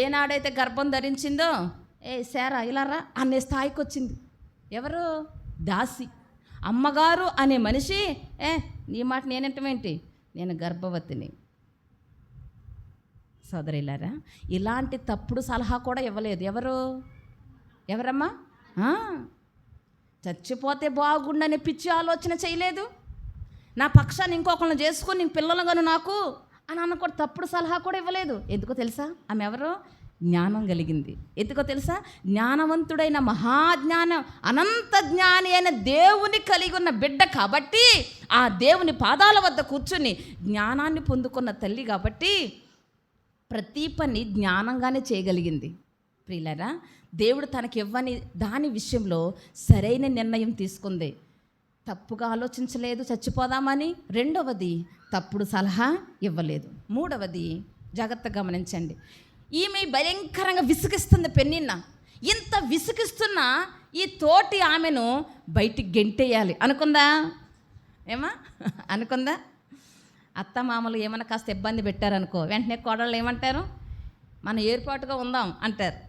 Speaker 1: ఏనాడైతే గర్భం ధరించిందో, శారా ఇలా రా అనే స్థాయికి వచ్చింది. ఎవరు? దాసి. అమ్మగారు అనే మనిషి, నీ మాట నేనంటమేంటి, నేను గర్భవతిని. సోదరులారా, ఇలాంటి తప్పుడు సలహా కూడా ఇవ్వలేదు. ఎవరమ్మా? చచ్చిపోతే బాగుండనే పిచ్చి ఆలోచన చేయలేదు. నా పక్షాన్ని ఇంకొకళ్ళని చేసుకొని నీకు పిల్లలు గాను నాకు అని అనుకోడు. తప్పుడు సలహా కూడా ఇవ్వలేదు. ఎందుకో తెలుసా? ఆమె ఎవరో? జ్ఞానం కలిగింది. ఎందుకో తెలుసా? జ్ఞానవంతుడైన మహాజ్ఞానం అనంత జ్ఞాని అయిన దేవుని కలిగి ఉన్న బిడ్డ కాబట్టి, ఆ దేవుని పాదాల వద్ద కూర్చుని జ్ఞానాన్ని పొందుకున్న తల్లి కాబట్టి ప్రతి పని జ్ఞానంగానే చేయగలిగింది. ప్రియులారా, దేవుడు తనకి ఇవ్వని దాని విషయంలో సరైన నిర్ణయం తీసుకుంది. తప్పుగా ఆలోచించలేదు చచ్చిపోదామని. రెండవది, తప్పుడు సలహా ఇవ్వలేదు. మూడవది, జాగ్రత్తగా గమనించండి, ఈమె భయంకరంగా విసిగిస్తుంది పెన్నిన్న. ఇంత విసిగిస్తున్న ఈ తోటి ఆమెను బయటికి గెంటేయాలి అనుకుందా? అనుకుందా? అత్త మామలు ఏమైనా కాస్త ఇబ్బంది పెట్టారనుకో, వెంటనే కోడళ్ళు ఏమంటారు? మనం ఏర్పాటుగా ఉందాం అంటారు.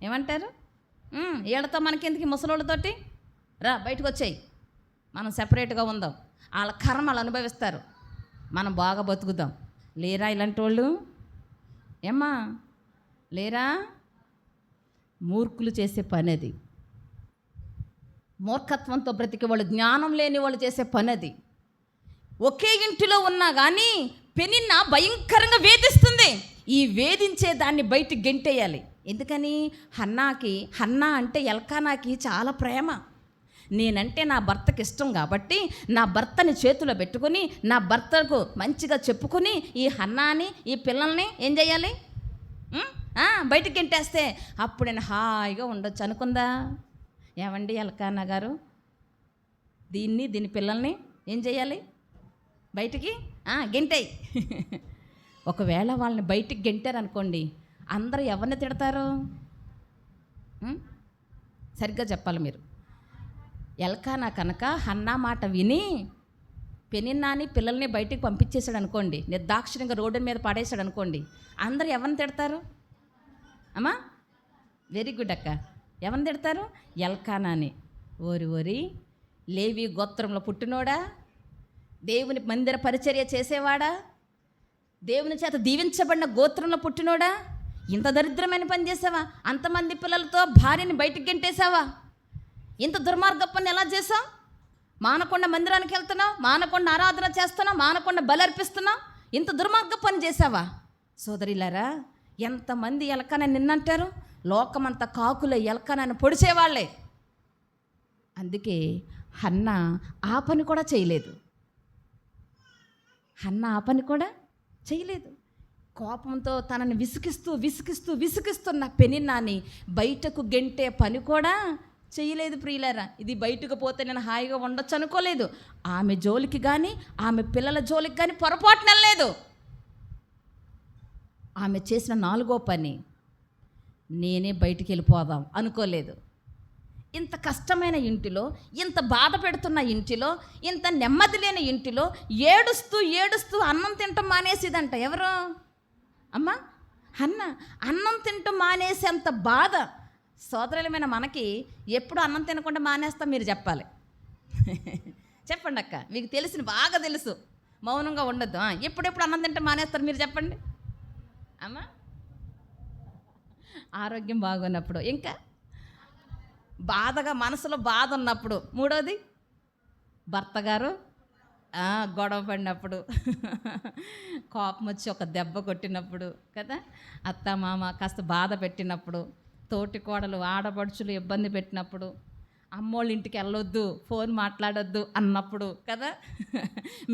Speaker 1: ఏమంటారు? వీళ్ళతో మనకెందుకు, ముసలోళ్ళతోటి రా బయటకు వచ్చాయి, మనం సెపరేట్గా ఉందాం. వాళ్ళ కర్మలు అనుభవిస్తారు, మనం బాగా బతుకుదాం. లేరా ఇలాంటి వాళ్ళు? లేరా? మూర్ఖులు చేసే పని అది. మూర్ఖత్వంతో బ్రతికే వాళ్ళు, జ్ఞానం లేని వాళ్ళు చేసే పని అది. ఒకే ఇంటిలో ఉన్నా కానీ పెనిన్న భయంకరంగా వేధిస్తుంది. ఈ వేధించే దాన్ని బయటికి గెంటేయాలి. ఎందుకని? హన్నా అంటే ఎల్కానాకి చాలా ప్రేమ. నేనంటే నా భర్తకి ఇష్టం కాబట్టి నా భర్తని చేతిలో పెట్టుకుని నా భర్తకు మంచిగా చెప్పుకుని ఈ హన్నాని ఈ పిల్లల్ని ఏం చేయాలి? బయటికి గెంటేస్తే అప్పుడు నేను హాయిగా ఉండొచ్చు అనుకుందా? ఏమండి ఎల్కానా గారు, దీని పిల్లల్ని ఏం చేయాలి? బయటికి గెంటాయి. ఒకవేళ వాళ్ళని బయటికి గెంటారనుకోండి, అందరూ ఎవరిని తిడతారు? సరిగ్గా చెప్పాలి మీరు. ఎల్కానా కనుక హన్నా మాట విని పెనిన్నాని పిల్లల్ని బయటికి పంపించేశాడు అనుకోండి, నిర్దాక్షిణ్యంగా రోడ్డు మీద పడేశాడు అనుకోండి, అందరూ ఎవరిని తిడతారు? అమ్మా, వెరీ గుడ్ అక్క. ఎవరిని తిడతారు? ఎల్కానాని. ఓరి లేవి గోత్రంలో పుట్టినోడా, దేవుని మందిర పరిచర్య చేసేవాడా, దేవుని చేత దీవించబడిన గోత్రంలో పుట్టినోడా, ఇంత దరిద్రమైన పని చేసావా? అంతమంది పిల్లలతో భార్యని బయటికి గెంటేసావా? ఇంత దుర్మార్గ పని ఎలా చేసావు మానకొండ మందిరానికి వెళ్తున్నావు, మానకొండ ఆరాధన చేస్తున్నావు, మానకొండ బలర్పిస్తున్నావు, ఇంత దుర్మార్గ పని చేసావా? సోదరిలారా, ఎంతమంది ఎలకనని నిన్నంటారు? లోకమంతా కాకులే ఎలకనని పొడిచేవాళ్లే. అందుకే హన్న ఆ పని కూడా చేయలేదు. హన్న ఆ పని కూడా చేయలేదు. కోపంతో తనని విసిగిస్తున్న పెనిన్నాని బయటకు గెంటే పని కూడా చేయలేదు. ప్రియులారా, ఇది బయటకు పోతే నేను హాయిగా ఉండొచ్చు అనుకోలేదు. ఆమె జోలికి కానీ ఆమె పిల్లల జోలికి కానీ పొరపాటున వెళ్ళలేదు. ఆమె చేసిన 4వ పని, నేనే బయటికి వెళ్ళిపోదాం అనుకోలేదు. ఇంత కష్టమైన ఇంటిలో, ఇంత బాధ పెడుతున్న ఇంటిలో, ఇంత నెమ్మది లేని ఇంటిలో ఏడుస్తూ అన్నం తింటాం మానేసిదంట. ఎవరు? అమ్మా అన్న. అన్నం తింటూ మానేసేంత బాధ. సోదరులమైన మనకి ఎప్పుడు అన్నం తినకుండా మానేస్తాం? మీరు చెప్పాలి. చెప్పండి అక్క, మీకు తెలిసిన బాగా తెలుసు. మౌనంగా ఉండద్దు. ఎప్పుడెప్పుడు అన్నం తింటే మానేస్తారు మీరు చెప్పండి అమ్మా. ఆరోగ్యం బాగున్నప్పుడు, ఇంకా బాధగా మనసులో బాధ ఉన్నప్పుడు, 3వది భర్త గారు గొడవ పడినప్పుడు, కోపం వచ్చి ఒక దెబ్బ కొట్టినప్పుడు కదా, అత్త మామ కాస్త బాధ పెట్టినప్పుడు, తోటి కోడలు ఆడపడుచులు ఇబ్బంది పెట్టినప్పుడు, అమ్మోళ్ళ ఇంటికి వెళ్ళొద్దు, ఫోన్ మాట్లాడొద్దు అన్నప్పుడు కదా,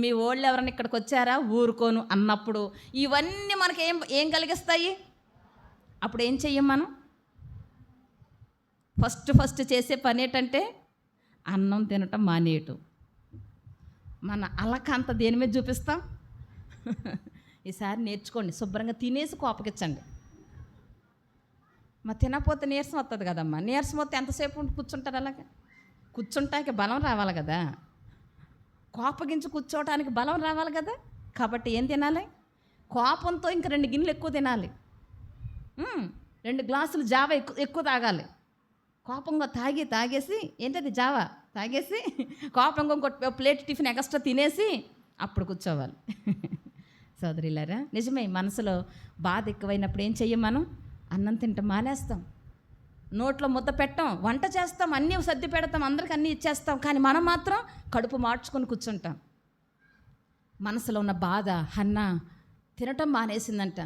Speaker 1: మీ వాళ్ళు ఎవరైనా ఇక్కడికి వచ్చారా ఊరుకోను అన్నప్పుడు, ఇవన్నీ మనకి ఏం కలిగిస్తాయి? అప్పుడు ఏం చెయ్యం మనం? ఫస్ట్ చేసే పని ఏంటంటే అన్నం తినటం మానేయటం. మన అలకంత దేని మీద చూపిస్తాం? ఈసారి నేర్చుకోండి, శుభ్రంగా తినేసి కోపకిచ్చండి. తినకపోతే నీరసం వస్తుంది కదమ్మా. నీరసం వస్తే ఎంతసేపు కూర్చుంటారు? అలాగే కూర్చుంటానికి బలం రావాలి కదా, కోపగించి కూర్చోవడానికి బలం రావాలి కదా. కాబట్టి ఏం తినాలి? కోపంతో ఇంక 2 గిన్నెలు ఎక్కువ తినాలి, 2 గ్లాసులు జావ ఎక్కువ తాగాలి. కోపంగా తాగేసి ఏంటది జావా తాగేసి కోపంగా ఇంకో ప్లేట్ టిఫిన్ ఎక్స్ట్రా తినేసి అప్పుడు కూర్చోవాలి. సోదరిలారా, నిజమే, మనసులో బాధ ఎక్కువైనప్పుడు ఏం చెయ్యం మనం? అన్నం తింటాం మానేస్తాం, నోట్లో ముద్ద పెట్టాం, వంట చేస్తాం, అన్నీ సర్ది పెడతాం, అందరికి అన్నీ ఇచ్చేస్తాం. కానీ మనం మాత్రం కడుపు మార్చుకొని కూర్చుంటాం. మనసులో ఉన్న బాధ హన్న తినటం మానేసిందంట.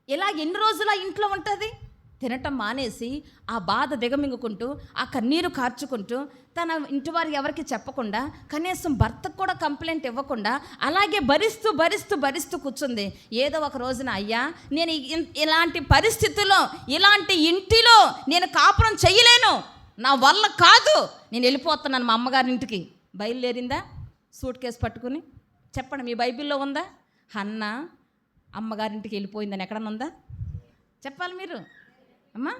Speaker 1: ఇలా ఎన్ని రోజులు ఆ ఇంట్లో ఉంటుంది? తినటం మానేసి ఆ బాధ దిగమింగుకుంటూ, ఆ కన్నీరు కార్చుకుంటూ, తన ఇంటి వారు ఎవరికి చెప్పకుండా, కనీసం భర్తకు కూడా కంప్లైంట్ ఇవ్వకుండా అలాగే భరిస్తూ కూర్చుంది. ఏదో ఒక రోజున, అయ్యా నేను ఇలాంటి పరిస్థితుల్లో, ఇలాంటి ఇంటిలో నేను కాపురం చేయలేను, నా వల్ల కాదు, నేను వెళ్ళిపోతున్నాను మా అమ్మగారింటికి. బయలుదేరిందా సూట్ కేసు పట్టుకుని? చెప్పండి, మీ బైబిల్లో ఉందా హన్న అమ్మగారింటికి వెళ్ళిపోయిందని? ఎక్కడన్నా ఉందా? చెప్పాలి మీరు అమ్మా.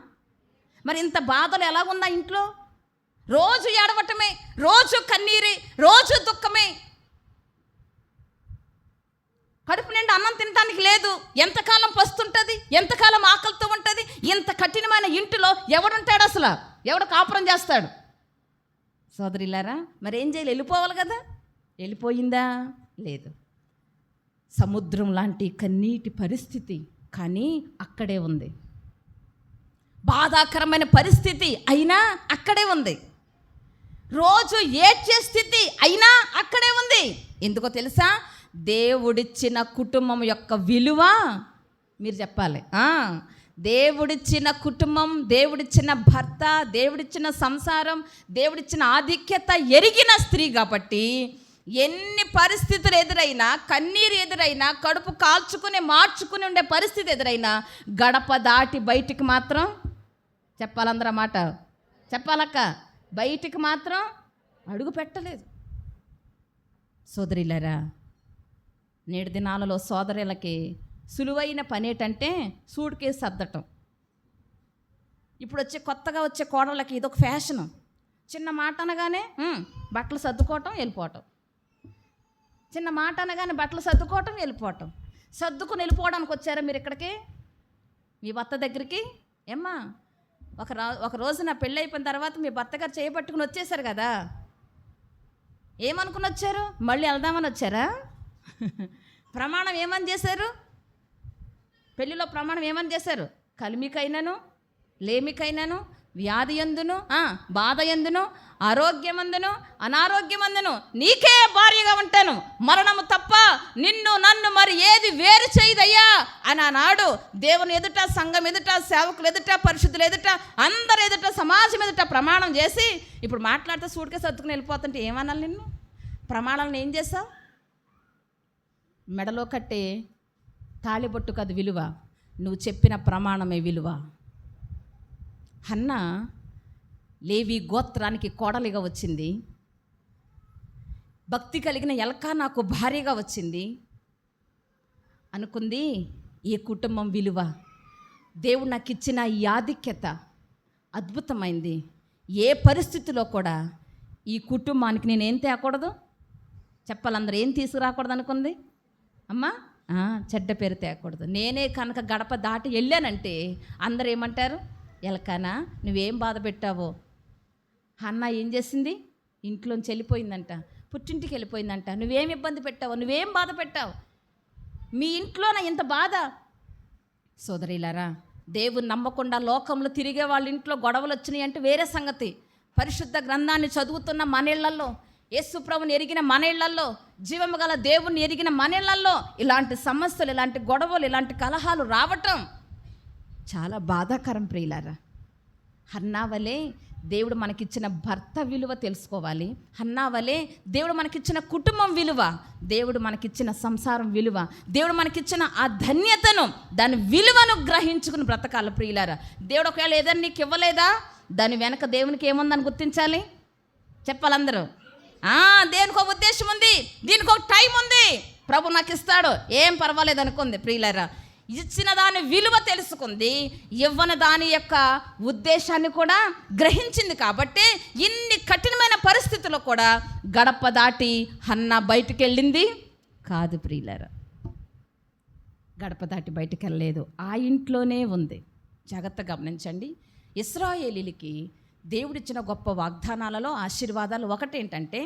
Speaker 1: మరి ఇంత బాధలు ఎలాగుందా ఇంట్లో? రోజు ఏడవటమే, రోజు కన్నీరే, రోజు దుఃఖమే. కడుపు నిండా అన్నం తినడానికి లేదు. ఎంతకాలం పస్తుంటుంది, ఎంతకాలం ఆకలితో ఉంటుంది. ఇంత కఠినమైన ఇంటిలో ఎవడుంటాడు అసలు? ఎవడు కాపురం చేస్తాడు? సోదరిలారా, మరి ఏం చేయాలి? వెళ్ళిపోవాలి కదా. వెళ్ళిపోయిందా? లేదు. సముద్రం లాంటి కన్నీటి పరిస్థితి, కానీ అక్కడే ఉంది. బాధాకరమైన పరిస్థితి అయినా అక్కడే ఉంది. రోజు ఏడ్చే స్థితి అయినా అక్కడే ఉంది. ఎందుకో తెలుసా? దేవుడిచ్చిన కుటుంబం యొక్క విలువ మీరు చెప్పాలి. దేవుడిచ్చిన కుటుంబం, దేవుడిచ్చిన భర్త, దేవుడిచ్చిన సంసారం, దేవుడిచ్చిన ఆధిక్యత ఎరిగిన స్త్రీ కాబట్టి ఎన్ని పరిస్థితులు ఎదురైనా, కన్నీరు ఎదురైనా, కడుపు కాల్చుకుని మార్చుకుని ఉండే పరిస్థితి ఎదురైనా గడప దాటి బయటికి మాత్రం చెప్పాలందరూ మాట చెప్పాలక్క, బయటికి మాత్రం అడుగు పెట్టలేదు. సోదరిలరా, నేటి దినాలలో సోదరులకి సులువైన పని ఏంటంటే సూట్ కేసు సర్దటం. ఇప్పుడు కొత్తగా వచ్చే కోడళ్ళకి ఇదొక ఫ్యాషను. చిన్న మాట అనగానే బట్టలు సర్దుకోవటం, వెళ్ళిపోవటం. చిన్న మాట అనగానే బట్టలు సర్దుకోవటం, వెళ్ళిపోవటం. సర్దుకుని వెళ్ళిపోవడానికి వచ్చారా మీరు ఇక్కడికి, మీ భర్త దగ్గరికి? ఏమ్మా, ఒక రోజు నా పెళ్ళి అయిపోయిన తర్వాత మీ భర్త గారు చేయబట్టుకుని వచ్చేసారు కదా, ఏమనుకుని వచ్చారు? మళ్ళీ వెళ్దామని వచ్చారా? ప్రమాణం ఏమని చేశారు? పెళ్ళిలో ప్రమాణం ఏమని చేశారు? కలిమికైనాను, లేమికైనాను, వ్యాధి యందును బాధ యందును ఆరోగ్యమందును అనారోగ్యమందును నీకే భార్యగా ఉంటాను, మరణము తప్ప నిన్ను నన్ను మరి ఏది వేరు చేయదయ్యా అని ఆనాడు దేవుని ఎదుట, సంఘం ఎదుట, సేవకులు ఎదుట, పరిశుద్ధులు ఎదుట, అందరి ఎదుట, సమాజం ఎదుట ప్రమాణం చేసి ఇప్పుడు మాట్లాడితే సూట్కే సర్దుకుని వెళ్ళిపోతుంటే ఏమనాలి? నిన్ను ప్రమాణాలను ఏం చేసావు? మెడలో కట్టే తాళిబొట్టు కాదు విలువ, నువ్వు చెప్పిన ప్రమాణమే విలువ. హన్నా లేవి గోత్రానికి కోడలిగా వచ్చింది, భక్తి కలిగిన ఎల్కానాకు భార్యగా వచ్చింది. అనుకుంది ఈ కుటుంబం విలువ, దేవుడు నాకు ఇచ్చిన ఈ ఆధిక్యత అద్భుతమైంది. ఏ పరిస్థితిలో కూడా ఈ కుటుంబానికి నేనేం తేకూడదు, చెప్పాలందరూ ఏం తీసుకురాకూడదు అనుకుంది అమ్మా, చెడ్డ పేరు తేకూడదు. నేనే కనుక గడప దాటి వెళ్ళానంటే అందరూ ఏమంటారు? ఎల్కానా నువ్వేం బాధ పెట్టావో. హన్నా ఏం చేసింది? ఇంట్లోంచి వెళ్ళిపోయిందంట, పుట్టింటికి వెళ్ళిపోయిందంట. నువ్వేం ఇబ్బంది పెట్టావు, నువ్వేం బాధ పెట్టావు, మీ ఇంట్లోన ఇంత బాధ. సోదరిలారా, దేవుని నమ్మకుండా లోకంలో తిరిగే వాళ్ళ ఇంట్లో గొడవలు వచ్చినాయి అంటే వేరే సంగతి. పరిశుద్ధ గ్రంథాన్ని చదువుతున్న మన ఇళ్లల్లో, యేసు ప్రభుని ఎరిగిన మన ఇళ్లల్లో, జీవము గల దేవుణ్ణి ఎరిగిన మన ఇళ్లల్లో ఇలాంటి సమస్యలు, ఇలాంటి గొడవలు, ఇలాంటి కలహాలు రావటం చాలా బాధాకరం ప్రియులారా. హన్నా వలే దేవుడు మనకిచ్చిన భర్త విలువ తెలుసుకోవాలి. హన్నా వలే దేవుడు మనకిచ్చిన కుటుంబం విలువ, దేవుడు మనకిచ్చిన సంసారం విలువ, దేవుడు మనకిచ్చిన ఆ ధన్యతను, దాని విలువను గ్రహించుకుని బ్రతకాలి ప్రియులారా. దేవుడు ఒకవేళ ఏదైనా నీకు ఇవ్వలేదా, దాని వెనక దేవునికి ఏముందని గుర్తించాలి. చెప్పాలందరూ దేవునికి ఒక ఉద్దేశం ఉంది, దీనికి ఒక టైం ఉంది, ప్రభు నాకు ఇస్తాడు, ఏం పర్వాలేదు అనుకుంది ప్రియులారా. ఇచ్చిన దాని విలువ తెలుసుకుంది, ఇవ్వని దాని యొక్క ఉద్దేశాన్ని కూడా గ్రహించింది. కాబట్టి ఇన్ని కఠినమైన పరిస్థితుల్లో కూడా గడప దాటి హన్నా బయటికి వెళ్ళింది కాదు ప్రియులారా. గడప దాటి బయటికి వెళ్ళలేదు, ఆ ఇంట్లోనే ఉంది. జాగ్రత్తగా గమనించండి. ఇశ్రాయేలీలకి దేవుడిచ్చిన గొప్ప వాగ్దానాలలో ఆశీర్వాదాలు ఒకటేంటంటే,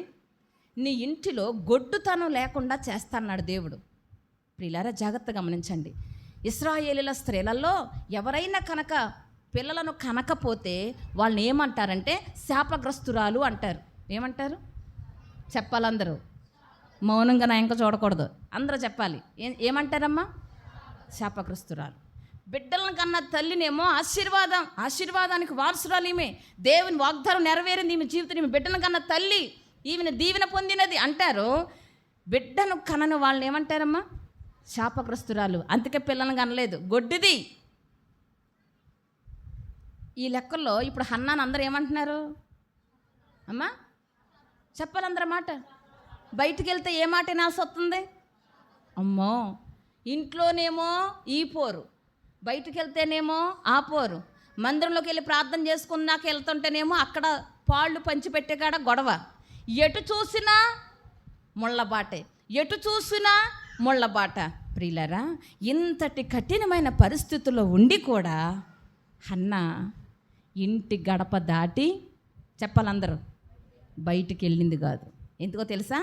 Speaker 1: నీ ఇంటిలో గొడ్డుతనం లేకుండా చేస్తాన్నాడు దేవుడు. ప్రియులారా జాగ్రత్తగా గమనించండి. ఇశ్రాయేలీల స్త్రీలలో ఎవరైనా కనుక పిల్లలను కనకపోతే వాళ్ళని ఏమంటారంటే శాపగ్రస్తురాలు అంటారు. ఏమంటారు చెప్పాలందరూ? మౌనంగా నా ఇంకా చూడకూడదు, అందరూ చెప్పాలి. ఏమంటారమ్మా? శాపగ్రస్తురాలు. బిడ్డలను కన్న తల్లినేమో ఆశీర్వాదానికి వారసురాలు ఈమె, దేవుని వాగ్దానం నెరవేరింది ఈమె జీవితం, ఈమె బిడ్డను కన్న తల్లి, ఈమెను దీవెన పొందినది అంటారు. బిడ్డను కనను వాళ్ళని ఏమంటారమ్మా? శాపగ్రస్తురాలు. అందుకే పిల్లలను కనలేదు, గొడ్డిది. ఈ లెక్కల్లో ఇప్పుడు హన్నాను అందరూ ఏమంటున్నారు అమ్మా? చెప్పాలందరూ మాట. బయటికి వెళ్తే ఏ మాట వినాల్సి వస్తుంది? అమ్మో, ఇంట్లోనేమో ఈ పోరు, బయటికి వెళ్తేనేమో ఆ పోరు, మందిరంలోకి వెళ్ళి ప్రార్థన చేసుకున్నాక వెళ్తుంటేనేమో అక్కడ పాళ్ళు పంచిపెట్టే కాడ గొడవ, ఎటు చూసినా ముళ్ళబాటే, ఎటు చూసినా ముళ్ళబాట. ప్రియులారా, ఇంతటి కఠినమైన పరిస్థితుల్లో ఉండి కూడా హన్నా ఇంటి గడప దాటి చెప్పాలందరూ బయటికి వెళ్ళింది కాదు. ఎందుకో తెలుసా?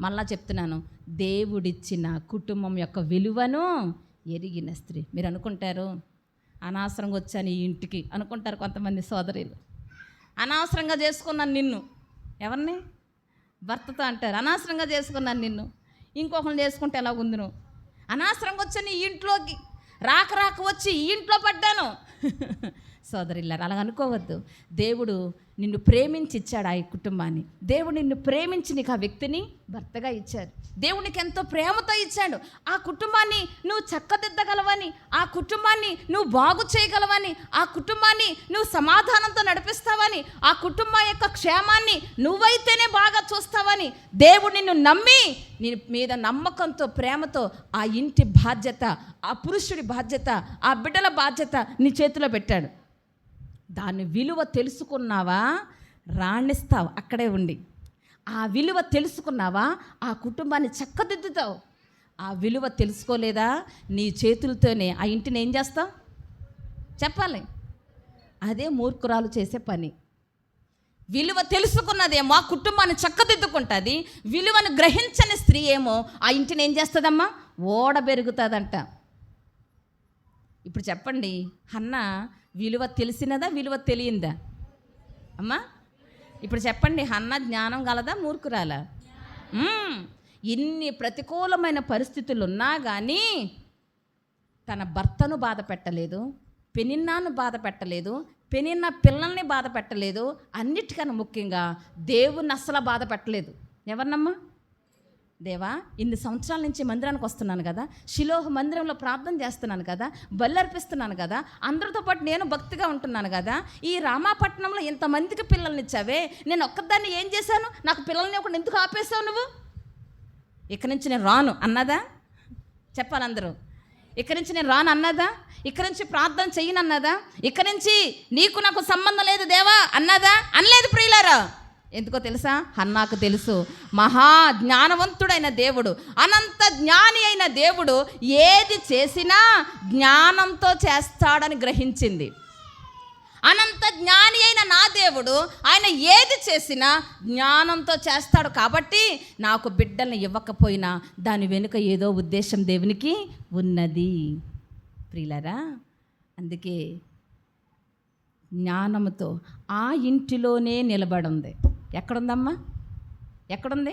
Speaker 1: మళ్ళా చెప్తున్నాను, దేవుడిచ్చిన కుటుంబం యొక్క విలువను ఎరిగిన స్త్రీ. మీరు అనుకుంటారు అనవసరంగా వచ్చాను ఈ ఇంటికి అనుకుంటారు కొంతమంది సోదరులు. అనవసరంగా చేసుకున్నాను నిన్ను, ఎవరిని? భర్తతో అంటారు. అనవసరంగా చేసుకున్నాను నిన్ను, ఇంకొకరిని చేసుకుంటే ఎలా ఉంది నువ్వు? అనవసరంగా వచ్చాను ఈ ఇంట్లోకి, రాక వచ్చి ఈ ఇంట్లో పడ్డాను. సోదరిల్లారు అలా అనుకోవద్దు. దేవుడు నిన్ను ప్రేమించి ఇచ్చాడు ఆ కుటుంబాన్ని. దేవుడు నిన్ను ప్రేమించి నీకు ఆ వ్యక్తిని భర్తగా ఇచ్చాడు. దేవునికి ఎంతో ప్రేమతో ఇచ్చాడు. ఆ కుటుంబాన్ని నువ్వు చక్కదిద్దగలవని, ఆ కుటుంబాన్ని నువ్వు బాగు చేయగలవని, ఆ కుటుంబాన్ని నువ్వు సమాధానంతో నడిపిస్తావని, ఆ కుటుంబం యొక్క క్షేమాన్ని నువ్వైతేనే బాగా చూస్తావని దేవుడు నిన్ను నమ్మి నీ మీద నమ్మకంతో ప్రేమతో ఆ ఇంటి బాధ్యత, ఆ పురుషుడి బాధ్యత, ఆ బిడ్డల బాధ్యత నీ చేతిలో పెట్టాడు. దాని విలువ తెలుసుకున్నావా? రాణిస్తావు అక్కడే ఉండి. ఆ విలువ తెలుసుకున్నావా? ఆ కుటుంబాన్ని చక్కదిద్దుతావు. ఆ విలువ తెలుసుకోలేదా? నీ చేతులతోనే ఆ ఇంటిని ఏం చేస్తావు? చెప్పాలి. అదే మూర్ఖురాలు చేసే పని. విలువ తెలుసుకున్నదేమో ఆ కుటుంబాన్ని చక్కదిద్దుకుంటుంది, విలువను గ్రహించని స్త్రీ ఏమో ఆ ఇంటిని ఏం చేస్తుందమ్మా? ఓడబెరుగుతుందంట. ఇప్పుడు చెప్పండి, హన్నా విలువ తెలిసినదా, విలువ తెలియందా? అమ్మా ఇప్పుడు చెప్పండి, హన్న జ్ఞానం గలదా మూర్ఖురాలా? ఇన్ని ప్రతికూలమైన పరిస్థితులు ఉన్నా కానీ తన భర్తను బాధ పెట్టలేదు, పెనిన్నాను బాధ పెట్టలేదు, పెనిన్న పిల్లల్ని బాధ పెట్టలేదు, అన్నిటికన్నా ముఖ్యంగా దేవుణ్ణి అస్సలు బాధ పెట్టలేదు. ఎవరినమ్మా? దేవా, ఇన్ని సంవత్సరాల నుంచి మందిరానికి వస్తున్నాను కదా, షిలోహ్ మందిరంలో ప్రార్థన చేస్తున్నాను కదా, బల్లర్పిస్తున్నాను కదా, అందరితో పాటు నేను భక్తిగా ఉంటున్నాను కదా, ఈ రామాపట్నంలో ఇంతమందికి పిల్లల్ని ఇచ్చావే, నేను ఒక్కదాన్ని ఏం చేశాను? నాకు పిల్లల్ని ఒకటి ఎందుకు ఆపేసావు నువ్వు? ఇక్కడి నుంచి నేను రాను అన్నదా? చెప్పాలి అందరూ. ఇక్కడి నుంచి నేను రాను అన్నదా? ఇక్కడి నుంచి ప్రార్థన చెయ్యను అన్నదా? ఇక్కడి నుంచి నీకు నాకు సంబంధం లేదు దేవా అన్నదా? అనలేదు ప్రియులారా. ఎందుకో తెలుసా? హన్నాకు తెలుసు, మహా జ్ఞానవంతుడైన దేవుడు, అనంత జ్ఞాని అయిన దేవుడు ఏది చేసినా జ్ఞానంతో చేస్తాడని గ్రహించింది. అనంత జ్ఞాని అయిన నా దేవుడు, ఆయన ఏది చేసినా జ్ఞానంతో చేస్తాడు. కాబట్టి నాకు బిడ్డల్ని ఇవ్వకపోయినా దాని వెనుక ఏదో ఉద్దేశం దేవునికి ఉన్నది ప్రియులారా. అందుకే జ్ఞానముతో ఆ ఇంటిలోనే నిలబడింది. ఎక్కడుందమ్మా? ఎక్కడుంది?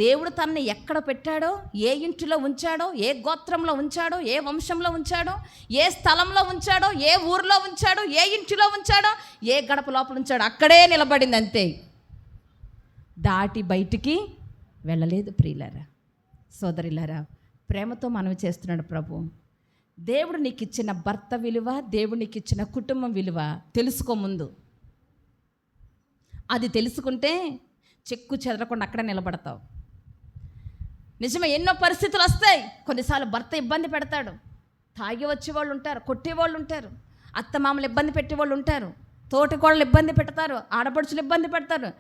Speaker 1: దేవుడు తనని ఎక్కడ పెట్టాడో, ఏ ఇంటిలో ఉంచాడో, ఏ గోత్రంలో ఉంచాడో, ఏ వంశంలో ఉంచాడో, ఏ స్థలంలో ఉంచాడో, ఏ ఊరిలో ఉంచాడో, ఏ ఇంటిలో ఉంచాడో, ఏ గడప లోపల ఉంచాడో అక్కడే నిలబడింది అంతే. దాటి బయటికి వెళ్ళలేదు ప్రియులారా, సోదరులారా. ప్రేమతో మనవి చేస్తున్నాడు ప్రభు. దేవుడు నీకు ఇచ్చిన భర్త విలువ, దేవుడు నీకు ఇచ్చిన కుటుంబం విలువ తెలుసుకో ముందు. అది తెలుసుకుంటే చెక్కు చెదరకుండా అక్కడే నిలబడతావు. నిజమే, ఎన్నో పరిస్థితులు వస్తాయి. కొన్నిసార్లు భర్త ఇబ్బంది పెడతాడు, తాగి వచ్చేవాళ్ళు ఉంటారు, కొట్టేవాళ్ళు ఉంటారు, అత్తమామలు ఇబ్బంది పెట్టేవాళ్ళు ఉంటారు, తోటికోళ్ళు ఇబ్బంది పెడతారు, ఆడపడుచులు ఇబ్బంది పెడతారు.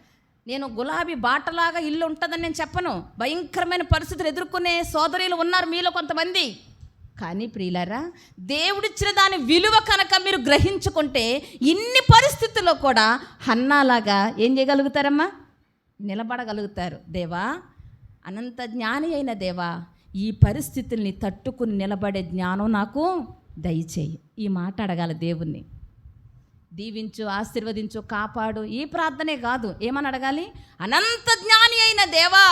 Speaker 1: నేను గులాబీ బాటలాగా ఇల్లు ఉంటుందని నేను చెప్పను. భయంకరమైన పరిస్థితులు ఎదుర్కొనే సోదరులు ఉన్నారు మీలో కొంతమంది. కానీ ప్రియులారా, దేవుడిచ్చిన దాని విలువ కనుక మీరు గ్రహించుకుంటే ఇన్ని పరిస్థితుల్లో కూడా హన్నాలాగా ఏం చేయగలుగుతారమ్మా? నిలబడగలుగుతారు. దేవా, అనంత జ్ఞాని అయిన దేవా, ఈ పరిస్థితుల్ని తట్టుకుని నిలబడే జ్ఞానం నాకు దయచేయి. ఈ మాట అడగాలి దేవుణ్ణి. దీవించు, ఆశీర్వదించు, కాపాడు, ఈ ప్రార్థనే కాదు. ఏమని అడగాలి? అనంత జ్ఞాని అయిన దేవా,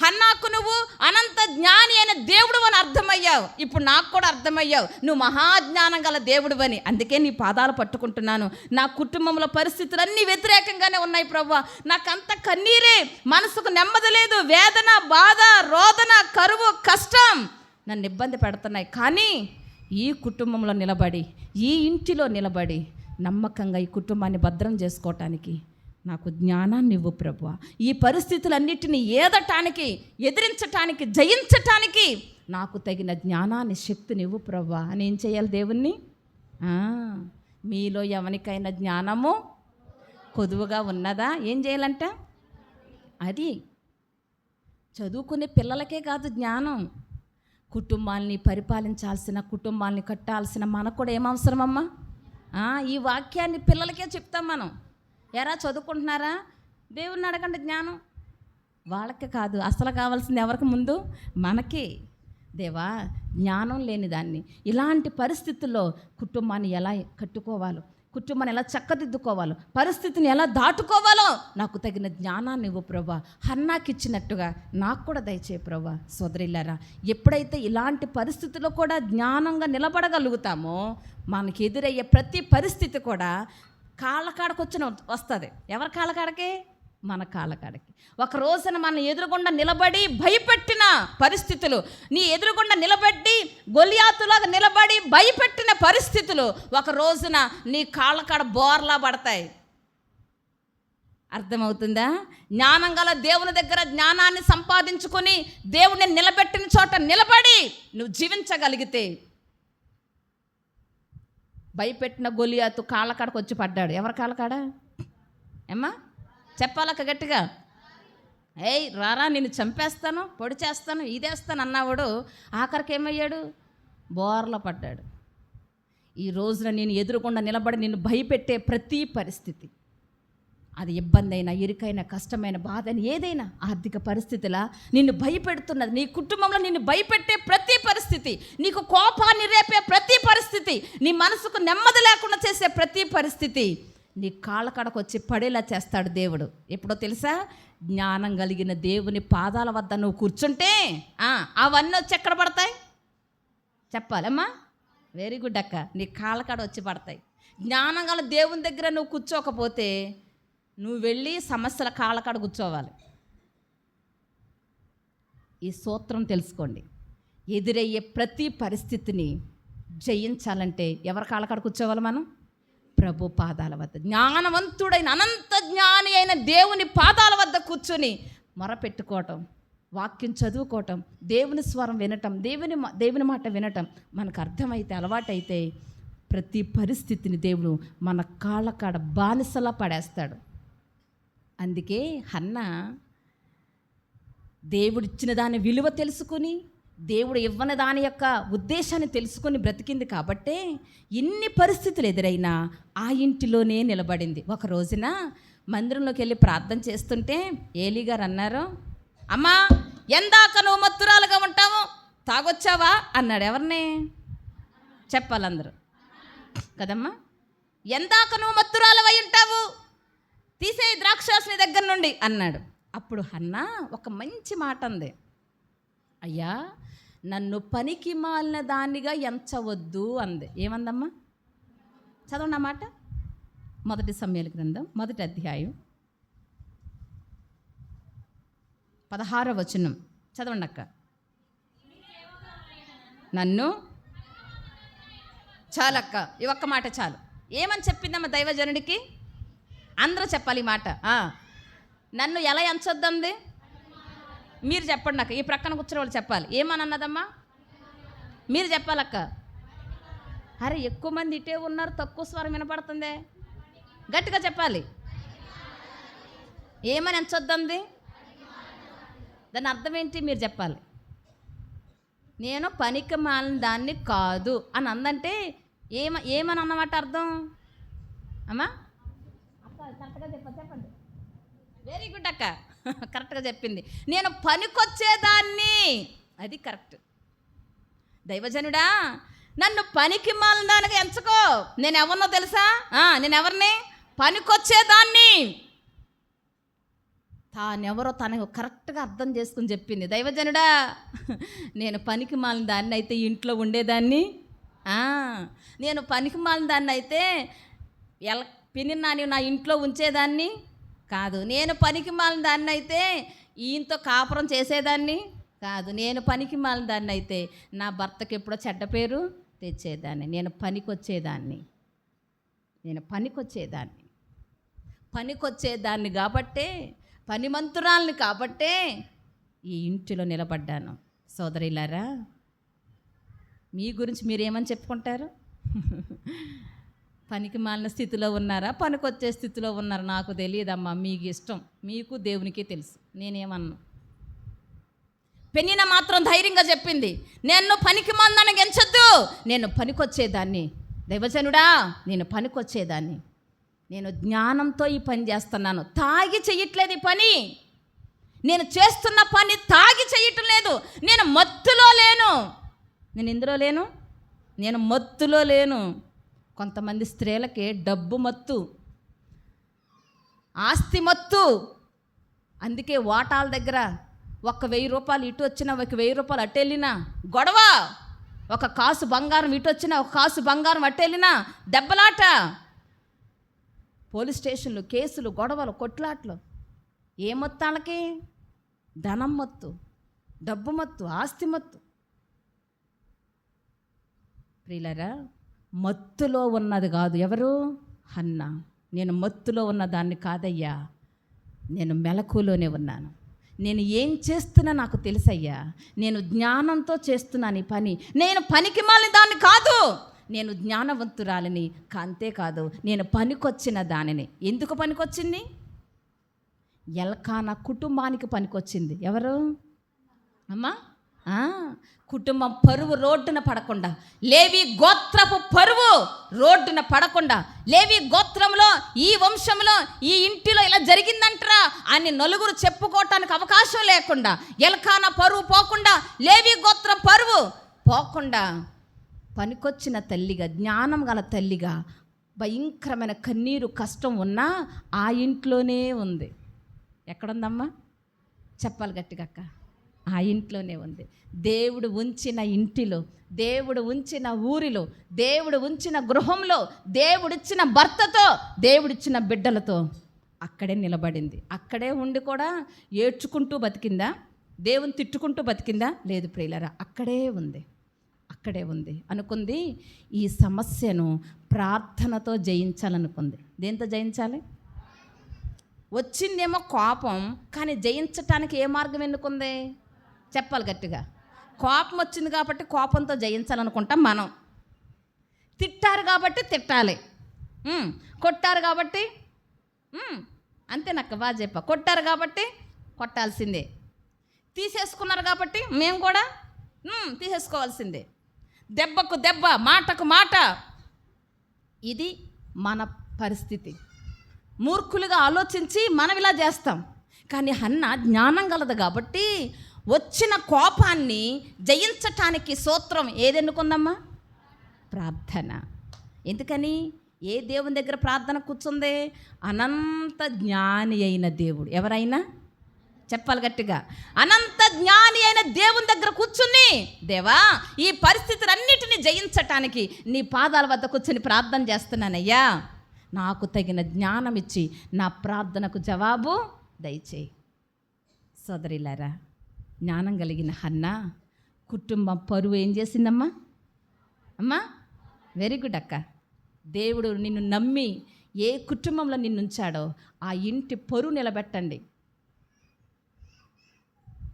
Speaker 1: హన్నాకు నువ్వు అనంత జ్ఞాని అయిన దేవుడు అని అర్థమయ్యావు. ఇప్పుడు నాకు కూడా అర్థమయ్యావు, నువ్వు మహాజ్ఞానం గల దేవుడు అని. అందుకే నీ పాదాలు పట్టుకుంటున్నాను. నా కుటుంబంలో పరిస్థితులన్నీ వ్యతిరేకంగానే ఉన్నాయి ప్రభువా. నాకంత కన్నీరే, మనసుకు నెమ్మది లేదు, వేదన, బాధ, రోదన, కరువు, కష్టం నన్ను ఇబ్బంది పెడుతున్నాయి. కానీ ఈ కుటుంబంలో నిలబడి, ఈ ఇంటిలో నిలబడి నమ్మకంగా ఈ కుటుంబాన్ని భద్రం చేసుకోవటానికి నాకు జ్ఞానాన్ని ఇవ్వు ప్రభువా. ఈ పరిస్థితులన్నిటిని ఏదటానికి, ఎదిరించటానికి, జయించటానికి నాకు తగిన జ్ఞానాన్ని, శక్తిని ఇవ్వు ప్రభువా అని ఏం చేయాలి దేవుణ్ణి? మీలో ఎవరికైనా జ్ఞానము కొదువుగా ఉన్నదా? ఏం చేయాలంట? అది చదువుకునే పిల్లలకే కాదు జ్ఞానం, కుటుంబాల్ని పరిపాలించాల్సిన, కుటుంబాల్ని కట్టాల్సిన మనకు కూడా ఏమవసరమమ్మా? ఈ వాక్యాన్ని పిల్లలకే చెప్తాం మనం. ఎరా చదువుకుంటున్నారా? దేవుణ్ణి అడగండి జ్ఞానం. వాళ్ళకి కాదు, అసలు కావాల్సింది ఎవరికి? ముందు మనకి. దేవా, జ్ఞానం లేని దాన్ని, ఇలాంటి పరిస్థితుల్లో కుటుంబాన్ని ఎలా కట్టుకోవాలో, కుటుంబాన్ని ఎలా చక్కదిద్దుకోవాలో, పరిస్థితిని ఎలా దాటుకోవాలో నాకు తగిన జ్ఞానాన్ని ఇవ్వు ప్రభా. హన్నాకి ఇచ్చినట్టుగా నాకు కూడా దయచేయి ప్రభా. సోదరిల్లారా, ఎప్పుడైతే ఇలాంటి పరిస్థితుల్లో కూడా జ్ఞానంగా నిలబడగలుగుతామో మనకి ఎదురయ్యే ప్రతి పరిస్థితి కూడా కాళ్ళకాడకు వస్తుంది. ఎవరి కాళ్ళకాడకి? మన కాళ్ళకాడకి. ఒక రోజున మన ఎదురుగుండా నిలబడి భయపెట్టిన పరిస్థితులు, నీ ఎదురుగుండా నిలబడి గొలియాతులాగా నిలబడి భయపెట్టిన పరిస్థితులు ఒక రోజున నీ కాళ్ళకాడ బోర్లా పడతాయి. అర్థమవుతుందా? జ్ఞానం గల దేవుని దగ్గర జ్ఞానాన్ని సంపాదించుకొని దేవుడిని నిలబెట్టిన చోట నిలబడి నువ్వు జీవించగలిగితే, భయపెట్టిన గొలియాతు కాళ్ళకాడకు వచ్చి పడ్డాడు. ఎవరి కాళ్ళకాడ? ఏమ్మా చెప్పాలక గట్టిగా, ఏయ్ రారా నిన్ను చంపేస్తాను, పొడి చేస్తాను, ఇదేస్తాను అన్నవాడు ఆఖరికి ఏమయ్యాడు? బోర్లో పడ్డాడు. ఈ రోజున నేను ఎదురుకుండా నిలబడి నిన్ను భయపెట్టే ప్రతి పరిస్థితి, అది ఇబ్బంది అయినా, ఇరుకైన, కష్టమైన, బాధ అని ఏదైనా, ఆర్థిక పరిస్థితిలా నిన్ను భయపెడుతున్నది, నీ కుటుంబంలో నిన్ను భయపెట్టే ప్రతి పరిస్థితి, నీకు కోపాన్ని రేపే ప్రతి పరిస్థితి, నీ మనసుకు నెమ్మది లేకుండా చేసే ప్రతి పరిస్థితి, నీ కాళ్ళ కాడకు వచ్చి పడేలా చేస్తాడు దేవుడు. ఎప్పుడో తెలుసా? జ్ఞానం కలిగిన దేవుని పాదాల వద్ద నువ్వు కూర్చుంటే అవన్నీ వచ్చి ఎక్కడ పడతాయి చెప్పాలమ్మా? వెరీ గుడ్ అక్క. నీ కాళ్ళ కాడ వచ్చి పడతాయి. జ్ఞానం గల దేవుని దగ్గర నువ్వు కూర్చోకపోతే నువ్వు వెళ్ళి సమస్యల కాళ్ళ కాడ కూర్చోవాలి. ఈ సూత్రం తెలుసుకోండి. ఎదురయ్యే ప్రతి పరిస్థితిని జయించాలంటే ఎవరి కాళ్ళ కాడ కూర్చోవాలి మనం? ప్రభు పాదాల వద్ద. జ్ఞానవంతుడైన అనంత జ్ఞాని అయిన దేవుని పాదాల వద్ద కూర్చొని మొరపెట్టుకోవటం, వాక్యం చదువుకోవటం, దేవుని స్వరం వినటం, దేవుని మాట వినటం మనకు అర్థమైతే, అలవాటైతే ప్రతి పరిస్థితిని దేవుడు మన కాళ్ళ కాడ బానిసలా పడేస్తాడు. అందుకే హన్నా దేవుడిచ్చిన దాని విలువ తెలుసుకుని, దేవుడు ఇవ్వని దాని యొక్క ఉద్దేశాన్ని తెలుసుకొని బ్రతికింది కాబట్టే ఇన్ని పరిస్థితులు ఎదురైనా ఆ ఇంటిలోనే నిలబడింది. ఒక రోజున మందిరంలోకి వెళ్ళి ప్రార్థన చేస్తుంటే ఏలీ గారు అన్నారు, అమ్మా ఎందాక నువ్వు మత్తురాలుగా ఉంటావు, తాగొచ్చావా అన్నాడు. ఎవరిని చెప్పాలి? అందరూ కదమ్మా. ఎందాక నువ్వు మత్తురాలవై ఉంటావు, తీసే ద్రాక్షాసుని దగ్గర నుండి అన్నాడు. అప్పుడు హన్నా ఒక మంచి మాట అంది, అయ్యా నన్ను పనికి మాలిన దానిగా ఎంచవద్దు అంది. ఏమందమ్మా? చదవండి ఆ మాట. 1 సమూయేలు గ్రంథం 1వ అధ్యాయం 16వ వచనం చదవండి అక్క. నన్ను చాలక్క, ఈ ఒక్క మాట చాలు. ఏమని చెప్పిందమ్మా దైవజనుడికి? అందరూ చెప్పాలి ఈ మాట. నన్ను ఎలా ఎంచొద్దంది? మీరు చెప్పండి అక్క. ఈ ప్రక్కన కూర్చున్న వాళ్ళు చెప్పాలి. ఏమని అన్నదమ్మా? మీరు చెప్పాలక్క. అరే ఎక్కువ మంది ఇటే ఉన్నారు, తక్కువ స్వరం వినపడుతుంది. గట్టిగా చెప్పాలి. ఏమని ఎంచొద్దంది? దాని అర్థం ఏంటి? మీరు చెప్పాలి. నేను పనికి మాలిన దాన్ని కాదు అని అందంటే ఏమని అన్నమాట అర్థం అమ్మా? అక్క కరెక్ట్గా చెప్పండి. వెరీ గుడ్ అక్క, కరెక్ట్గా చెప్పింది. నేను పనికొచ్చేదాన్ని, అది కరెక్ట్. దైవజనుడా నన్ను పనికి మాలిన దానికి ఎంచుకో. నేను ఎవరినో తెలుసా? నేను ఎవరిని? పనికొచ్చేదాన్ని. తానెవరో తనకు కరెక్ట్గా అర్థం చేసుకుని చెప్పింది. దైవజనుడా నేను పనికి మాలిన దాన్ని అయితే ఇంట్లో ఉండేదాన్ని, నేను పనికి మాలిన దాన్ని అయితే పిన్ని నాని నా ఇంట్లో ఉంచేదాన్ని కాదు. నేను పనికి మాలిన దాన్ని అయితే ఈయనతో కాపురం చేసేదాన్ని కాదు. నేను పనికి మాలిన దాన్ని అయితే నా భర్తకి ఎప్పుడో చెడ్డ పేరు తెచ్చేదాన్ని. నేను పనికొచ్చేదాన్ని కాబట్టే, పనిమంతురాల్ని కాబట్టే ఈ ఇంటిలో నిలబడ్డాను. సోదరులారా మీ గురించి మీరేమని చెప్పుకుంటారు? పనికి మాలిన స్థితిలో ఉన్నారా, పనికొచ్చే స్థితిలో ఉన్నారా? నాకు తెలియదమ్మా, మీకు ఇష్టం, మీకు దేవునికి తెలుసు. నేనేమన్నా పెన్నిన మాత్రం ధైర్యంగా చెప్పింది, నేను పనికి మాలిన ఎంచొద్దు, నేను పనికొచ్చేదాన్ని. దైవజనుడా నేను పనికొచ్చేదాన్ని. నేను జ్ఞానంతో ఈ పని చేస్తున్నాను, తాగి చెయ్యట్లేదు ఈ పని. నేను చేస్తున్న పని తాగి చెయ్యటం లేదు. నేను మత్తులో లేను. నేను ఎందులో లేను? నేను మత్తులో లేను. కొంతమంది స్త్రీలకి డబ్బు మత్తు, ఆస్తి మత్తు. అందుకే వాటాల దగ్గర 1,000 రూపాయలు ఇటు వచ్చినా, 1,000 రూపాయలు అటు వెళ్ళినా గొడవ. 1 కాసు బంగారం ఇటు వచ్చినా, 1 కాసు బంగారం అటు వెళ్ళినా దెబ్బలాట. పోలీస్ స్టేషన్లు, కేసులు, గొడవలు, కొట్లాట్లు. ఏ మొత్తాలకి? ధనం మత్తు, డబ్బు మత్తు, ఆస్తి మత్తు. ప్రియులారా మత్తులో ఉన్నది కాదు ఎవరు? హన్నా. నేను మత్తులో ఉన్న దాన్ని కాదయ్యా, నేను మెలకులోనే ఉన్నాను. నేను ఏం చేస్తున్నా నాకు తెలుసయ్యా. నేను జ్ఞానంతో చేస్తున్నాను ఈ పని. నేను పనికి మాలిన దాన్ని కాదు, నేను జ్ఞానవంతురాలిని. అంతేకాదు నేను పనికొచ్చిన దానిని. ఎందుకు పనికొచ్చింది? ఎల్కానా కుటుంబానికి పనికొచ్చింది. ఎవరు అమ్మా? కుటుంబం పరువు రోడ్డున పడకుండా, లేవి గోత్రపు పరువు రోడ్డున పడకుండా, లేవి గోత్రంలో, ఈ వంశంలో, ఈ ఇంటిలో ఇలా జరిగిందంటరా అని నలుగురు చెప్పుకోవటానికి అవకాశం లేకుండా, ఎల్కానా పరువు పోకుండా, లేవి గోత్రం పరువు పోకుండా, పనికొచ్చిన తల్లిగా, జ్ఞానం గల తల్లిగా భయంకరమైన కన్నీరు కష్టం ఉన్నా ఆ ఇంట్లోనే ఉంది. ఎక్కడుందమ్మా? చెప్పాలి గట్టిగా అక్క. ఆ ఇంట్లోనే ఉంది. దేవుడు ఉంచిన ఇంటిలో, దేవుడు ఉంచిన ఊరిలో, దేవుడు ఉంచిన గృహంలో, దేవుడిచ్చిన భర్తతో, దేవుడిచ్చిన బిడ్డలతో అక్కడే నిలబడింది. అక్కడే ఉండి కూడా ఏడ్చుకుంటూ బతికిందా? దేవుని తిట్టుకుంటూ బతికిందా? లేదు ప్రియులారా, అక్కడే ఉంది. అక్కడే ఉంది. అనుకుంది ఈ సమస్యను ప్రార్థనతో జయించాలనుకుంది. దేంతో జయించాలి? వచ్చిందేమో కోపం, కానీ జయించటానికి ఏ మార్గం ఎన్నుకుంది? చెప్పాలి గట్టిగా. కోపం వచ్చింది కాబట్టి కోపంతో జయించాలనుకుంటాం మనం. తిట్టారు కాబట్టి తిట్టాలి, కొట్టారు కాబట్టి అంతే. నాకు బాగా చెప్పా. కొట్టారు కాబట్టి కొట్టాల్సిందే, తీసేసుకున్నారు కాబట్టి మేము కూడా తీసేసుకోవాల్సిందే. దెబ్బకు దెబ్బ, మాటకు మాట. ఇది మన పరిస్థితి. మూర్ఖులుగా ఆలోచించి మనం ఇలా చేస్తాం. కానీ హన్న జ్ఞానం గలదు కాబట్టి వచ్చిన కోపాన్ని జయించటానికి సూత్రం ఏదెన్నుకుందమ్మా? ప్రార్థన. ఎందుకని? ఏ దేవుని దగ్గర ప్రార్థన కూర్చుంది? అనంత జ్ఞాని అయిన దేవుడు. ఎవరైనా చెప్పాలి గట్టిగా. అనంత జ్ఞాని అయిన దేవుని దగ్గర కూర్చుని, దేవా ఈ పరిస్థితులన్నిటిని జయించటానికి నీ పాదాల వద్ద కూర్చుని ప్రార్థన చేస్తున్నానయ్యా, నాకు తగిన జ్ఞానం ఇచ్చి నా ప్రార్థనకు జవాబు దయచేయి. సోదరిలారా, జ్ఞానం కలిగిన హన్న కుటుంబం పరువు ఏం చేసిందమ్మా? అమ్మా వెరీ గుడ్ అక్క. దేవుడు నిన్ను నమ్మి ఏ కుటుంబంలో నిన్ను ఉంచాడో ఆ ఇంటి పరువు నిలబెట్టండి.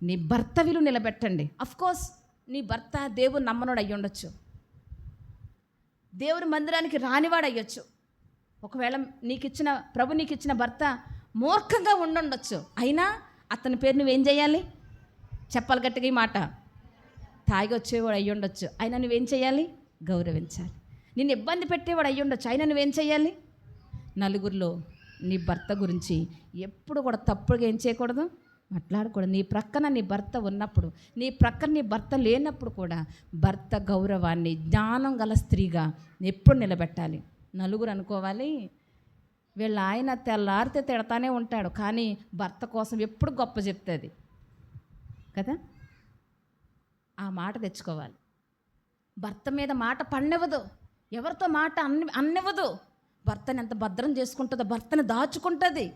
Speaker 1: నీ భర్త విలువ నిలబెట్టండి. అఫ్కోర్స్ నీ భర్త దేవుని నమ్మనుడు అయ్యి ఉండొచ్చు, దేవుని మందిరానికి రానివాడు అయ్యొచ్చు. ఒకవేళ ప్రభు నీకు ఇచ్చిన భర్త మూర్ఖంగా ఉండుండొచ్చు. అయినా అతని పేరు నువ్వేం చేయాలి? చెప్పాలి గట్టిగా ఈ మాట. తాగి వచ్చేవాడు అయ్యి ఉండొచ్చు, అయినా నువ్వేం చేయాలి? గౌరవించాలి. నిన్ను ఇబ్బంది పెట్టేవాడు అయ్యి ఉండొచ్చు, అయినా నువ్వేం చేయాలి? నలుగురిలో నీ భర్త గురించి ఎప్పుడు కూడా తప్పుడుగా ఏం చేయకూడదు, మాట్లాడకూడదు. నీ ప్రక్కన నీ భర్త ఉన్నప్పుడు, నీ ప్రక్కన నీ భర్త లేనప్పుడు కూడా భర్త గౌరవాన్ని జ్ఞానం గల స్త్రీగా ఎప్పుడు నిలబెట్టాలి. నలుగురు అనుకోవాలి వీళ్ళ ఆయన తెల్లారితే తిడతానే ఉంటాడు, కానీ భర్త కోసం ఎప్పుడు గొప్ప చెప్తుంది కదా. ఆ మాట తెచ్చుకోవాలి. భర్త మీద మాట పడినివ్వదు, ఎవరితో మాట అన్నివ్వదు. భర్తని ఎంత భద్రం చేసుకుంటుందో, భర్తను దాచుకుంటుంది.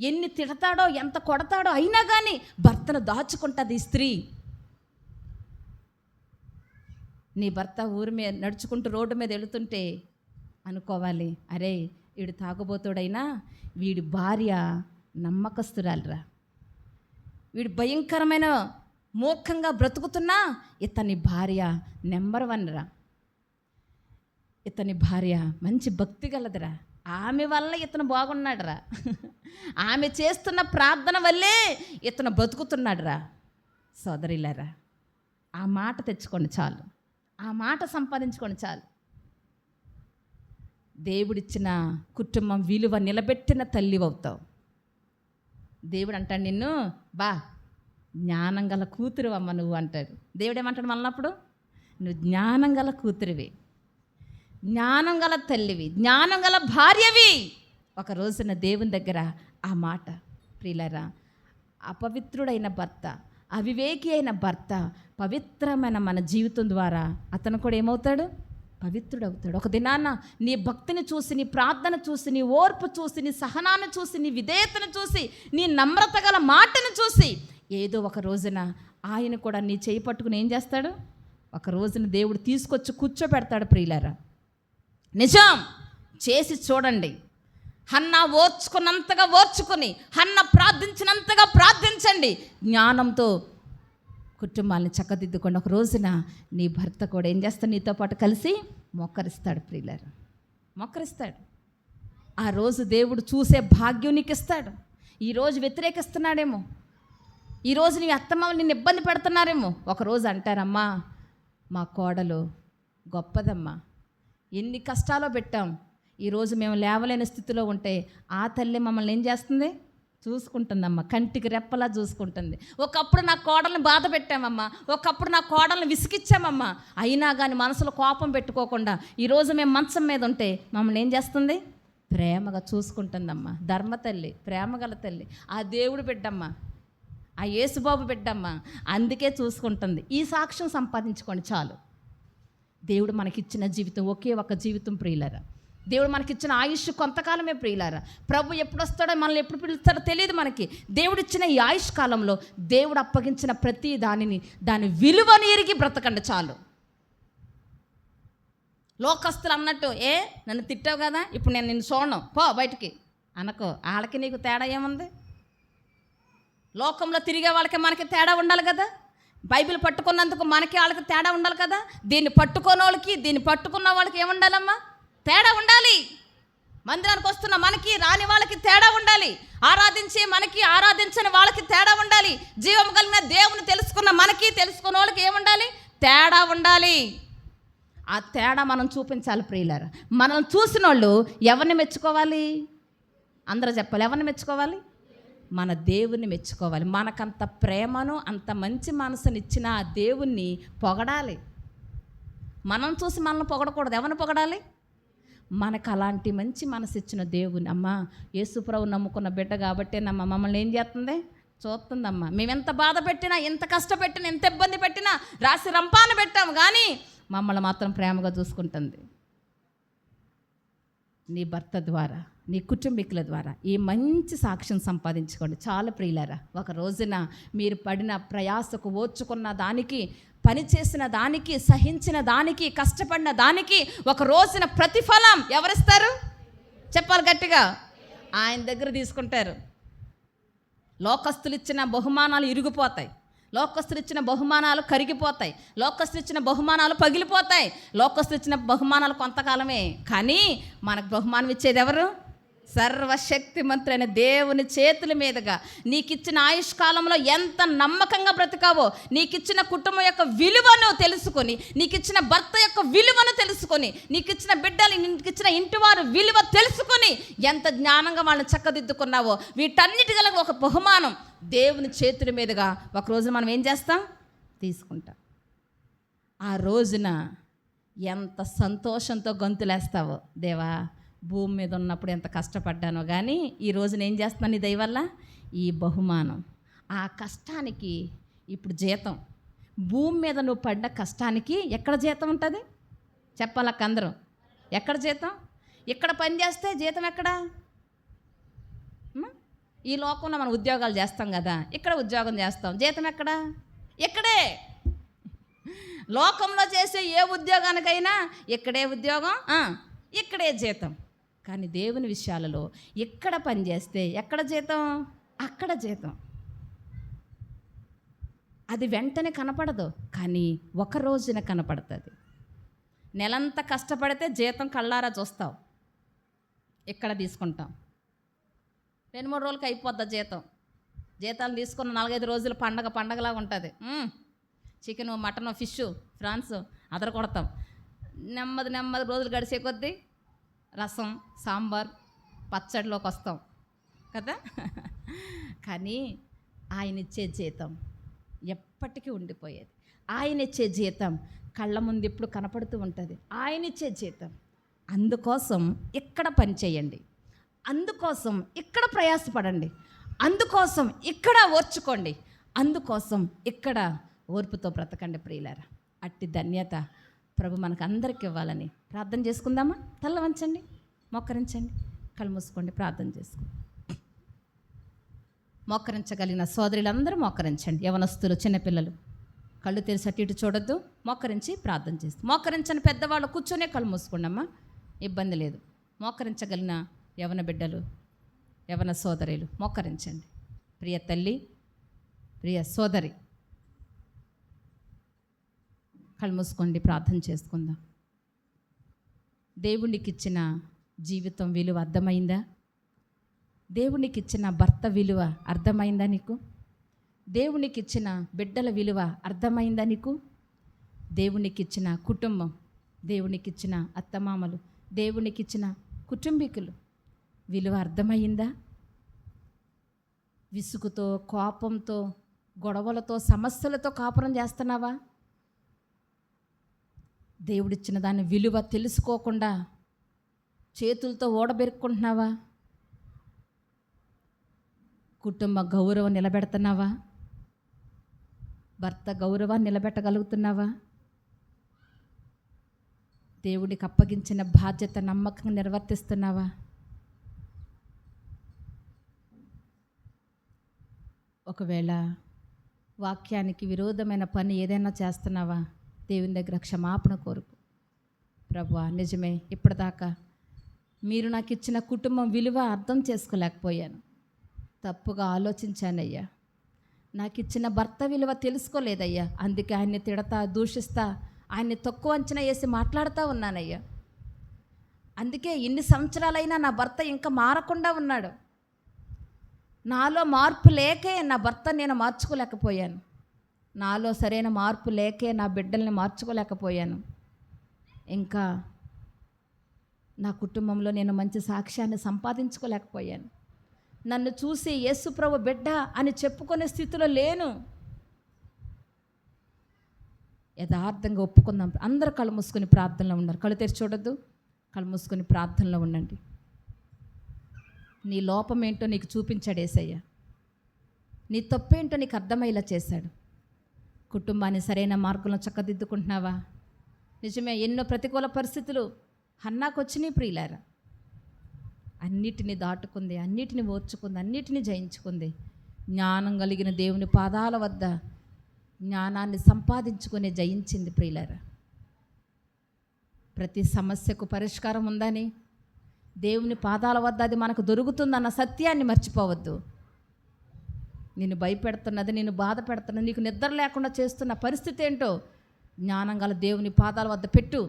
Speaker 1: ఎన్ని తిడతాడో, ఎంత కొడతాడో అయినా కానీ భర్తను దాచుకుంటుంది ఈ స్త్రీ. నీ భర్త ఊరి మీద నడుచుకుంటూ రోడ్డు మీద వెళుతుంటే అనుకోవాలి, అరే వీడు తాగుబోతుడైనా వీడి భార్య నమ్మకస్తురాలిరా, వీడు భయంకరమైన మూర్ఖంగా బ్రతుకుతున్నా ఇతని భార్య నెంబర్ 1 రా, ఇతని భార్య మంచి భక్తి గలదురా, ఆమె వల్ల ఇతను బాగున్నాడురా, ఆమె చేస్తున్న ప్రార్థన వల్లే ఇతను బతుకుతున్నాడురా. సోదరిలారా, ఆ మాట తెచ్చుకోండి చాలు, ఆ మాట సంపాదించుకోండి చాలు. దేవుడిచ్చిన కుటుంబం విలువ నిలబెట్టిన తల్లి అవుతావు. దేవుడు అంటాడు నిన్ను, బా జ్ఞానం గల కూతురు అమ్మ నువ్వు అంటాడు. దేవుడు ఏమంటాడు మళ్ళప్పుడు? నువ్వు జ్ఞానం గల కూతురివి, జ్ఞానం గల తల్లివి, జ్ఞానం గల భార్యవి. ఒక రోజున దేవుని దగ్గర ఆ మాట. ప్రియులారా, అపవిత్రుడైన భర్త, అవివేకి అయిన భర్త పవిత్రమైన మన జీవితం ద్వారా అతను కూడా ఏమవుతాడు? పవిత్రుడవుతాడు. ఒక దినాన నీ భక్తిని చూసి, నీ ప్రార్థన చూసి, నీ ఓర్పు చూసి, నీ సహనాన్ని చూసి, నీ విధేయతను చూసి, నీ నమ్రత గల మాటను చూసి ఏదో ఒక రోజున ఆయన కూడా నీ చేయి పట్టుకుని ఏం చేస్తాడు? ఒక రోజున దేవుడు తీసుకొచ్చి కూర్చోబెడతాడు. ప్రియులారా, నిజం చేసి చూడండి. హన్న ఓర్చుకున్నంతగా ఓర్చుకుని, హన్న ప్రార్థించినంతగా ప్రార్థించండి. జ్ఞానంతో కుటుంబాన్ని చక్కదిద్దుకోండి. ఒక రోజున నీ భర్త కూడా ఏం చేస్తాడు? నీతో పాటు కలిసి మోకరిస్తాడు. ప్రియులారా, మోకరిస్తాడు. ఆ రోజు దేవుడు చూసే భాగ్యం నీకు ఇస్తాడు. ఈరోజు వ్యతిరేకిస్తున్నాడేమో, ఈరోజు నీ అత్తమ్మ నిన్ను ఇబ్బంది పెడుతున్నారేమో. ఒకరోజు అంటారమ్మా, మా కోడలు గొప్పదమ్మా, ఎన్ని కష్టాలో పెట్టాం, ఈరోజు మేము లేవలేని స్థితిలో ఉంటే ఆ తల్లి మమ్మల్ని ఏం చేస్తుంది? చూసుకుంటుందమ్మా, కంటికి రెప్పలా చూసుకుంటుంది. ఒకప్పుడు నా కోడల్ని బాధ పెట్టామమ్మా, ఒకప్పుడు నా కోడల్ని విసిగిచ్చామమ్మా, అయినా కానీ మనసులో కోపం పెట్టుకోకుండా ఈరోజు మేము మంచం మీద ఉంటే మమ్మల్ని ఏం చేస్తుంది? ప్రేమగా చూసుకుంటుందమ్మా. ధర్మతల్లి, ప్రేమగల తల్లి, ఆ దేవుడు బిడ్డమ్మా, ఆ యేసుబాబు బిడ్డమ్మా, అందుకే చూసుకుంటుంది. ఈ సాక్ష్యం సంపాదించుకోండి చాలు. దేవుడు మనకిచ్చిన జీవితం ఒకే ఒక జీవితం ప్రియులారా. దేవుడు మనకిచ్చిన ఆయుష్ కొంతకాలమే ప్రియులారా. ప్రభు ఎప్పుడు వస్తాడో, మనల్ని ఎప్పుడు పిలుస్తాడో తెలియదు మనకి. దేవుడు ఇచ్చిన ఈ ఆయుష్ కాలంలో దేవుడు అప్పగించిన ప్రతి దాని విలువని ఎరిగి బ్రతకండి చాలు. లోకస్తులు అన్నట్టు, నన్ను తిట్టావు కదా, ఇప్పుడు నేను నిన్ను చూడను, పో బయటికి అనకో. వాళ్ళకి నీకు తేడా ఏముంది? లోకంలో తిరిగే వాళ్ళకి మనకి తేడా ఉండాలి కదా. బైబిల్ పట్టుకున్నందుకు మనకి వాళ్ళకి తేడా ఉండాలి కదా. దీన్ని పట్టుకోని వాళ్ళకి, దీన్ని పట్టుకున్న వాళ్ళకి ఏముండాలమ్మా? తేడా ఉండాలి. మందిరానికి వస్తున్న మనకి, రాని వాళ్ళకి తేడా ఉండాలి. ఆరాధించే మనకి, ఆరాధించని వాళ్ళకి తేడా ఉండాలి. జీవం కలిగిన దేవుని తెలుసుకున్న మనకి, తెలుసుకున్న వాళ్ళకి ఏముండాలి? తేడా ఉండాలి. ఆ తేడా మనం చూపించాలి ప్రియులారా. మనం చూసిన వాళ్ళు ఎవరిని మెచ్చుకోవాలి? అందరూ చెప్పాలి, ఎవరిని మెచ్చుకోవాలి? మన దేవుణ్ణి మెచ్చుకోవాలి. మనకంత ప్రేమను, అంత మంచి మనసుని ఇచ్చిన ఆ దేవుణ్ణి పొగడాలి. మనం చూసి మనల్ని పొగడకూడదు. ఎవరిని పొగడాలి? మనకు అలాంటి మంచి మనసు ఇచ్చిన దేవుని. అమ్మ, యేసుప్రభు నమ్ముకున్న బిడ్డ కాబట్టే మమ్మల్ని ఏం చేస్తుంది? చూస్తుందమ్మా. మేమెంత బాధ పెట్టినా, ఎంత కష్టపెట్టినా, ఎంత ఇబ్బంది పెట్టినా, రాసి రంపాన పెట్టాము, కానీ మమ్మల్ని మాత్రం ప్రేమగా చూసుకుంటుంది. నీ భర్త ద్వారా, నీ కుటుంబీకుల ద్వారా ఈ మంచి సాక్ష్యం సంపాదించుకోండి చాలా ప్రియులారా. ఒక రోజున మీరు పడిన ప్రయాసకు, ఓర్చుకున్న దానికి, పనిచేసిన దానికి, సహించిన దానికి, కష్టపడిన దానికి ఒక రోజున ప్రతిఫలం ఎవరిస్తారు? చెప్పాలి గట్టిగా. ఆయన దగ్గర తీసుకుంటారు. లోకస్తులు ఇచ్చిన బహుమానాలు ఇరిగిపోతాయి, లోకస్తులు ఇచ్చిన బహుమానాలు కరిగిపోతాయి, లోకస్తులు ఇచ్చిన బహుమానాలు పగిలిపోతాయి. లోకస్తులు ఇచ్చిన బహుమానాలు కొంతకాలమే, కానీ మనకు బహుమానం ఇచ్చేది ఎవరు? సర్వశక్తిమంతుడైన దేవుని చేతుల మీదుగా. నీకిచ్చిన ఆయుష్ కాలంలో ఎంత నమ్మకంగా బ్రతికావో, నీకిచ్చిన కుటుంబం యొక్క విలువను తెలుసుకొని, నీకిచ్చిన భర్త యొక్క విలువను తెలుసుకొని, నీకిచ్చిన బిడ్డలు, నీకిచ్చిన ఇంటి వారు విలువ తెలుసుకొని ఎంత జ్ఞానంగా వాళ్ళని చక్కదిద్దుకున్నావో, వీటన్నిటి గల ఒక బహుమానం దేవుని చేతుల మీదుగా ఒకరోజు మనం ఏం చేస్తాం? తీసుకుంటాం. ఆ రోజున ఎంత సంతోషంతో గంతులేస్తావో, దేవా భూమి మీద ఉన్నప్పుడు ఎంత కష్టపడ్డానో, కానీ ఈ రోజున ఏం చేస్తున్నాను నీ దయ వల్ల? ఈ బహుమానం. ఆ కష్టానికి ఇప్పుడు జీతం. భూమి మీద నువ్వు పడ్డ కష్టానికి ఎక్కడ జీతం ఉంటుంది? చెప్పాలక్క అందరూ. ఎక్కడ జీతం? ఇక్కడ పని చేస్తే జీతం ఎక్కడ? ఈ లోకంలో మనం ఉద్యోగాలు చేస్తాం కదా, ఇక్కడ ఉద్యోగం చేస్తాం, జీతం ఎక్కడ? ఇక్కడే. లోకంలో చేసే ఏ ఉద్యోగానికైనా ఇక్కడే ఉద్యోగం, ఇక్కడే జీతం. కానీ దేవుని విషయాలలో ఎక్కడ పని చేస్తే ఎక్కడ జీతం? అక్కడ జీతం. అది వెంటనే కనపడదు, కానీ ఒక రోజున కనపడుతుంది. నెలంతా కష్టపడితే జీతం కళ్ళారా చూస్తావు, ఇక్కడ తీసుకుంటాం. 2-3 రోజులకి అయిపోద్ది జీతం. జీతాలు తీసుకున్న 4-5 రోజులు పండగలాగా ఉంటుంది. చికెను, మటను, ఫిష్, ఫ్రాన్స్ అదర కొడతాం. నెమ్మది రోజులు గడిచే కొద్దీ రసం, సాంబార్, పచ్చడిలోకి వస్తాం కదా. కానీ ఆయన ఇచ్చే జీతం ఎప్పటికీ ఉండిపోయేది. ఆయన ఇచ్చే జీతం కళ్ళ ముందు ఎప్పుడు కనపడుతూ ఉంటుంది. ఆయన ఇచ్చే జీతం. అందుకోసం ఇక్కడ పని చేయండి, అందుకోసం ఇక్కడ ప్రయాసపడండి, అందుకోసం ఇక్కడ ఓర్చుకోండి, అందుకోసం ఇక్కడ ఓర్పుతో బ్రతకండి ప్రియులారా. అట్టి ధన్యత ప్రభు మనకు అందరికి ఇవ్వాలని ప్రార్థన చేసుకుందామా? తల్ల వంచండి, మోకరించండి, కళ్ళు మూసుకోండి, ప్రార్థన చేసుకోండి. మోకరించగలిగిన సోదరులందరూ మోకరించండి. యవనస్తులు, చిన్నపిల్లలు కళ్ళు తెరిచి అటు ఇటు చూడొద్దు, మోకరించి ప్రార్థన చేస్తాం. మోకరించని పెద్దవాళ్ళు కూర్చొనే కళ్ళు మూసుకోండి అమ్మా, ఇబ్బంది లేదు. మోకరించగలిగిన యవన బిడ్డలు, యవన సోదరులు మోకరించండి. ప్రియ తల్లి, ప్రియ సోదరి, కళ్ళు మూసుకోండి, ప్రార్థన చేసుకుందాం. దేవునికి ఇచ్చిన జీవితం విలువ అర్థమైందా? దేవునికి ఇచ్చిన భర్త విలువ అర్థమైందా నీకు? దేవునికి ఇచ్చిన బిడ్డల విలువ అర్థమైందా నీకు? దేవునికి ఇచ్చిన కుటుంబం, దేవునికి ఇచ్చిన అత్తమామలు, దేవునికి ఇచ్చిన కుటుంబీకులు విలువ అర్థమైందా? విసుగుతో, కోపంతో, గొడవలతో, సమస్యలతో కాపురం చేస్తున్నావా? దేవుడిచ్చిన దాని విలువ తెలుసుకోకుండా చేతులతో ఓడబెరుక్కుంటున్నావా? కుటుంబ గౌరవం నిలబెడుతున్నావా? భర్త గౌరవాన్ని నిలబెట్టగలుగుతున్నావా? దేవుడికి అప్పగించిన బాధ్యత నమ్మకంగా నిర్వర్తిస్తున్నావా? ఒకవేళ వాక్యానికి విరోధమైన పని ఏదైనా చేస్తున్నావా? దేవుని దగ్గర క్షమాపణ కోరుకు. ప్రభువా, నిజమే, ఇప్పటిదాకా మీరు నాకు ఇచ్చిన కుటుంబం విలువ అర్థం చేసుకోలేకపోయాను, తప్పుగా ఆలోచించానయ్యా. నాకు ఇచ్చిన భర్త విలువ తెలుసుకోలేదయ్యా, అందుకే ఆయన్ని తిడతా, దూషిస్తా, ఆయన్ని తక్కువ అంచనా వేసి మాట్లాడుతూ ఉన్నానయ్యా. అందుకే ఇన్ని సంవత్సరాలైనా నా భర్త ఇంకా మారకుండా ఉన్నాడు. నాలో మార్పు లేకే నా భర్త నేను మార్చుకోలేకపోయాను. నాలో సరైన మార్పు లేకే నా బిడ్డల్ని మార్చుకోలేకపోయాను. ఇంకా నా కుటుంబంలో నేను మంచి సాక్ష్యాన్ని సంపాదించుకోలేకపోయాను. నన్ను చూసి యేసుప్రభు బిడ్డ అని చెప్పుకునే స్థితిలో లేను. యథార్థంగా ఒప్పుకుందాం. అందరూ కళ్ళు మూసుకొని ప్రార్థనలో ఉన్నారు. కళ్ళు తెరిచి చూడొద్దు, కళ్ళు మూసుకొని ప్రార్థనలో ఉండండి. నీ లోపం ఏంటో నీకు చూపించాడు యేసయ్య. నీ తప్పేంటో నీకు అర్థమయ్యేలా చేశాడు. కుటుంబాన్ని సరైన మార్గంలో చక్కదిద్దుకుంటున్నావా? నిజమే, ఎన్నో ప్రతికూల పరిస్థితులు హన్నాకు వచ్చినాయి ప్రియులారా. అన్నిటినీ దాటుకుంది, అన్నిటిని ఓర్చుకుంది, అన్నిటినీ జయించుకుంది. జ్ఞానం కలిగిన దేవుని పాదాల వద్ద జ్ఞానాన్ని సంపాదించుకుని జయించింది ప్రియులారా. ప్రతి సమస్యకు పరిష్కారం ఉందని, దేవుని పాదాల వద్ద అది మనకు దొరుకుతుందన్న సత్యాన్ని మర్చిపోవద్దు. నిన్ను భయపెడుతున్నది, నిన్ను బాధ పెడుతున్నది, నీకు నిద్ర లేకుండా చేస్తున్న పరిస్థితి ఏంటో జ్ఞానం గల దేవుని పాదాల వద్ద పెట్టు.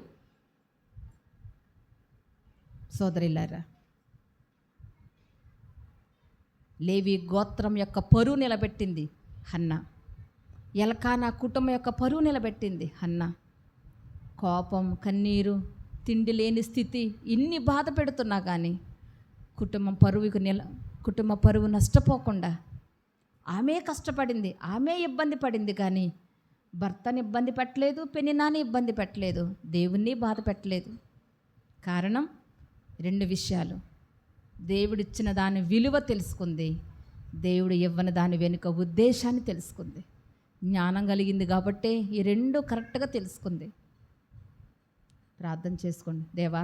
Speaker 1: సోదరిల్లారా, లేవి గోత్రం యొక్క పరువు నిలబెట్టింది హన్నా. ఎల్కానా కుటుంబం యొక్క పరువు నిలబెట్టింది హన్నా. కోపం, కన్నీరు, తిండి లేని స్థితి ఇన్ని బాధ పెడుతున్నా కానీ కుటుంబ పరువు నష్టపోకుండా ఆమె కష్టపడింది, ఆమె ఇబ్బంది పడింది. కానీ భర్తని ఇబ్బంది పెట్టలేదు, పెనినాని ఇబ్బంది పెట్టలేదు, దేవుణ్ణి బాధ పెట్టలేదు. కారణం 2 విషయాలు. దేవుడిచ్చిన దాని విలువ తెలుసుకుంది, దేవుడు ఇవ్వని దాని వెనుక ఉద్దేశాన్ని తెలుసుకుంది. జ్ఞానం కలిగింది కాబట్టే ఈ 2 కరెక్ట్గా తెలుసుకుంది. ప్రార్థన చేసుకోండి. దేవా,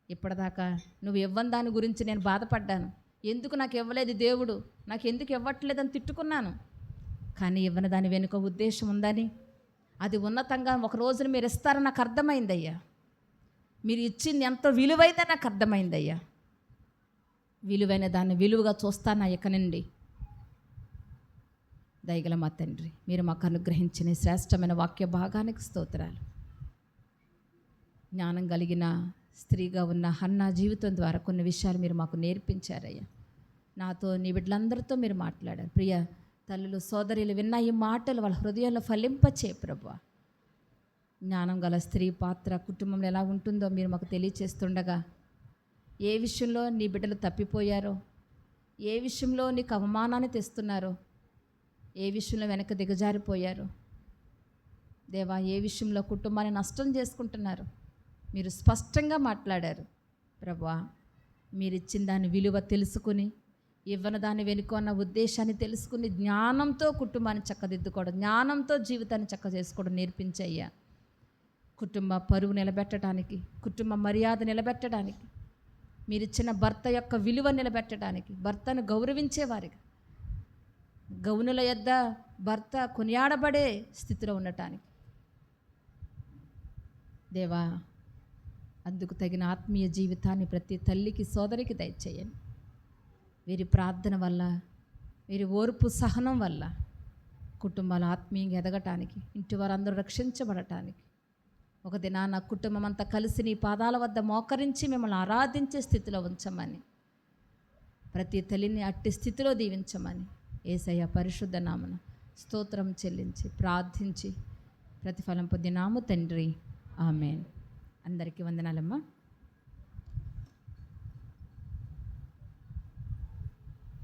Speaker 1: ఇప్పటిదాకా నువ్వు ఇవ్వని దాని గురించి నేను బాధపడ్డాను. ఎందుకు నాకు ఇవ్వలేదు దేవుడు, నాకు ఎందుకు ఇవ్వట్లేదని తిట్టుకున్నాను. కానీ ఇవ్వని దాని వెనుక ఉద్దేశం ఉందని, అది ఉన్నతంగా ఒక రోజున మీరు ఇస్తారని నాకు అర్థమైందయ్యా. మీరు ఇచ్చింది ఎంతో విలువైతే నాకు అర్థమైందయ్యా. విలువైన దాన్ని విలువగా చూస్తాను ఇక నుండి. దయగల మా తండ్రి, మీరు మాకు అనుగ్రహించిన శ్రేష్టమైన వాక్య భాగానికి స్తోత్రాలు. జ్ఞానం కలిగిన స్త్రీగా ఉన్న హన్నా జీవితం ద్వారా కొన్ని విషయాలు మీరు మాకు నేర్పించారయ్యా. నాతో, నీ బిడ్డలందరితో మీరు మాట్లాడారు. ప్రియ తల్లులు, సోదరులు విన్న ఈ మాటలు వాళ్ళ హృదయంలో ఫలింపచే ప్రభువా. జ్ఞానం గల స్త్రీ పాత్ర కుటుంబంలో ఎలా ఉంటుందో మీరు మాకు తెలియచేస్తుండగా, ఏ విషయంలో నీ బిడ్డలు తప్పిపోయారో, ఏ విషయంలో నీకు అవమానాన్ని తెస్తున్నారో, ఏ విషయంలో వెనక దిగజారిపోయారో దేవా, ఏ విషయంలో కుటుంబాన్ని నష్టం చేసుకుంటున్నారు మీరు స్పష్టంగా మాట్లాడారు ప్రభువా. మీరు ఇచ్చిన దాని విలువ తెలుసుకుని, ఇవ్వని దాని వెనుకొన్న ఉద్దేశాన్ని తెలుసుకుని, జ్ఞానంతో కుటుంబాన్ని చక్కదిద్దుకోవడం, జ్ఞానంతో జీవితాన్ని చక్క చేసుకోవడం నేర్పించయ్యా. కుటుంబ పరువు నిలబెట్టడానికి, కుటుంబ మర్యాద నిలబెట్టడానికి, మీరిచ్చిన భర్త యొక్క విలువ నిలబెట్టడానికి, భర్తను గౌరవించేవారిగా, గౌనుల యొద్ద భర్త కొనియాడబడే స్థితిలో ఉండటానికి దేవా, అందుకు తగిన ఆత్మీయ జీవితాన్ని ప్రతి తల్లికి, సోదరికి దయచేయండి. వీరి ప్రార్థన వల్ల, వీరి ఓర్పు సహనం వల్ల కుటుంబాలు ఆత్మీయంగా ఎదగటానికి, ఇంటి వారందరూ రక్షించబడటానికి, ఒక దినాన కుటుంబం అంతా కలిసి నీ పాదాల వద్ద మోకరించి మిమ్మల్ని ఆరాధించే స్థితిలో ఉంచమని, ప్రతి తల్లిని అట్టి స్థితిలో దీవించమని యేసయ్య పరిశుద్ధ నామన స్తోత్రం చెల్లించి ప్రార్థించి ప్రతిఫలం పొందినాము తండ్రి. ఆమేన్. అందరికీ వందనాలమ్మా.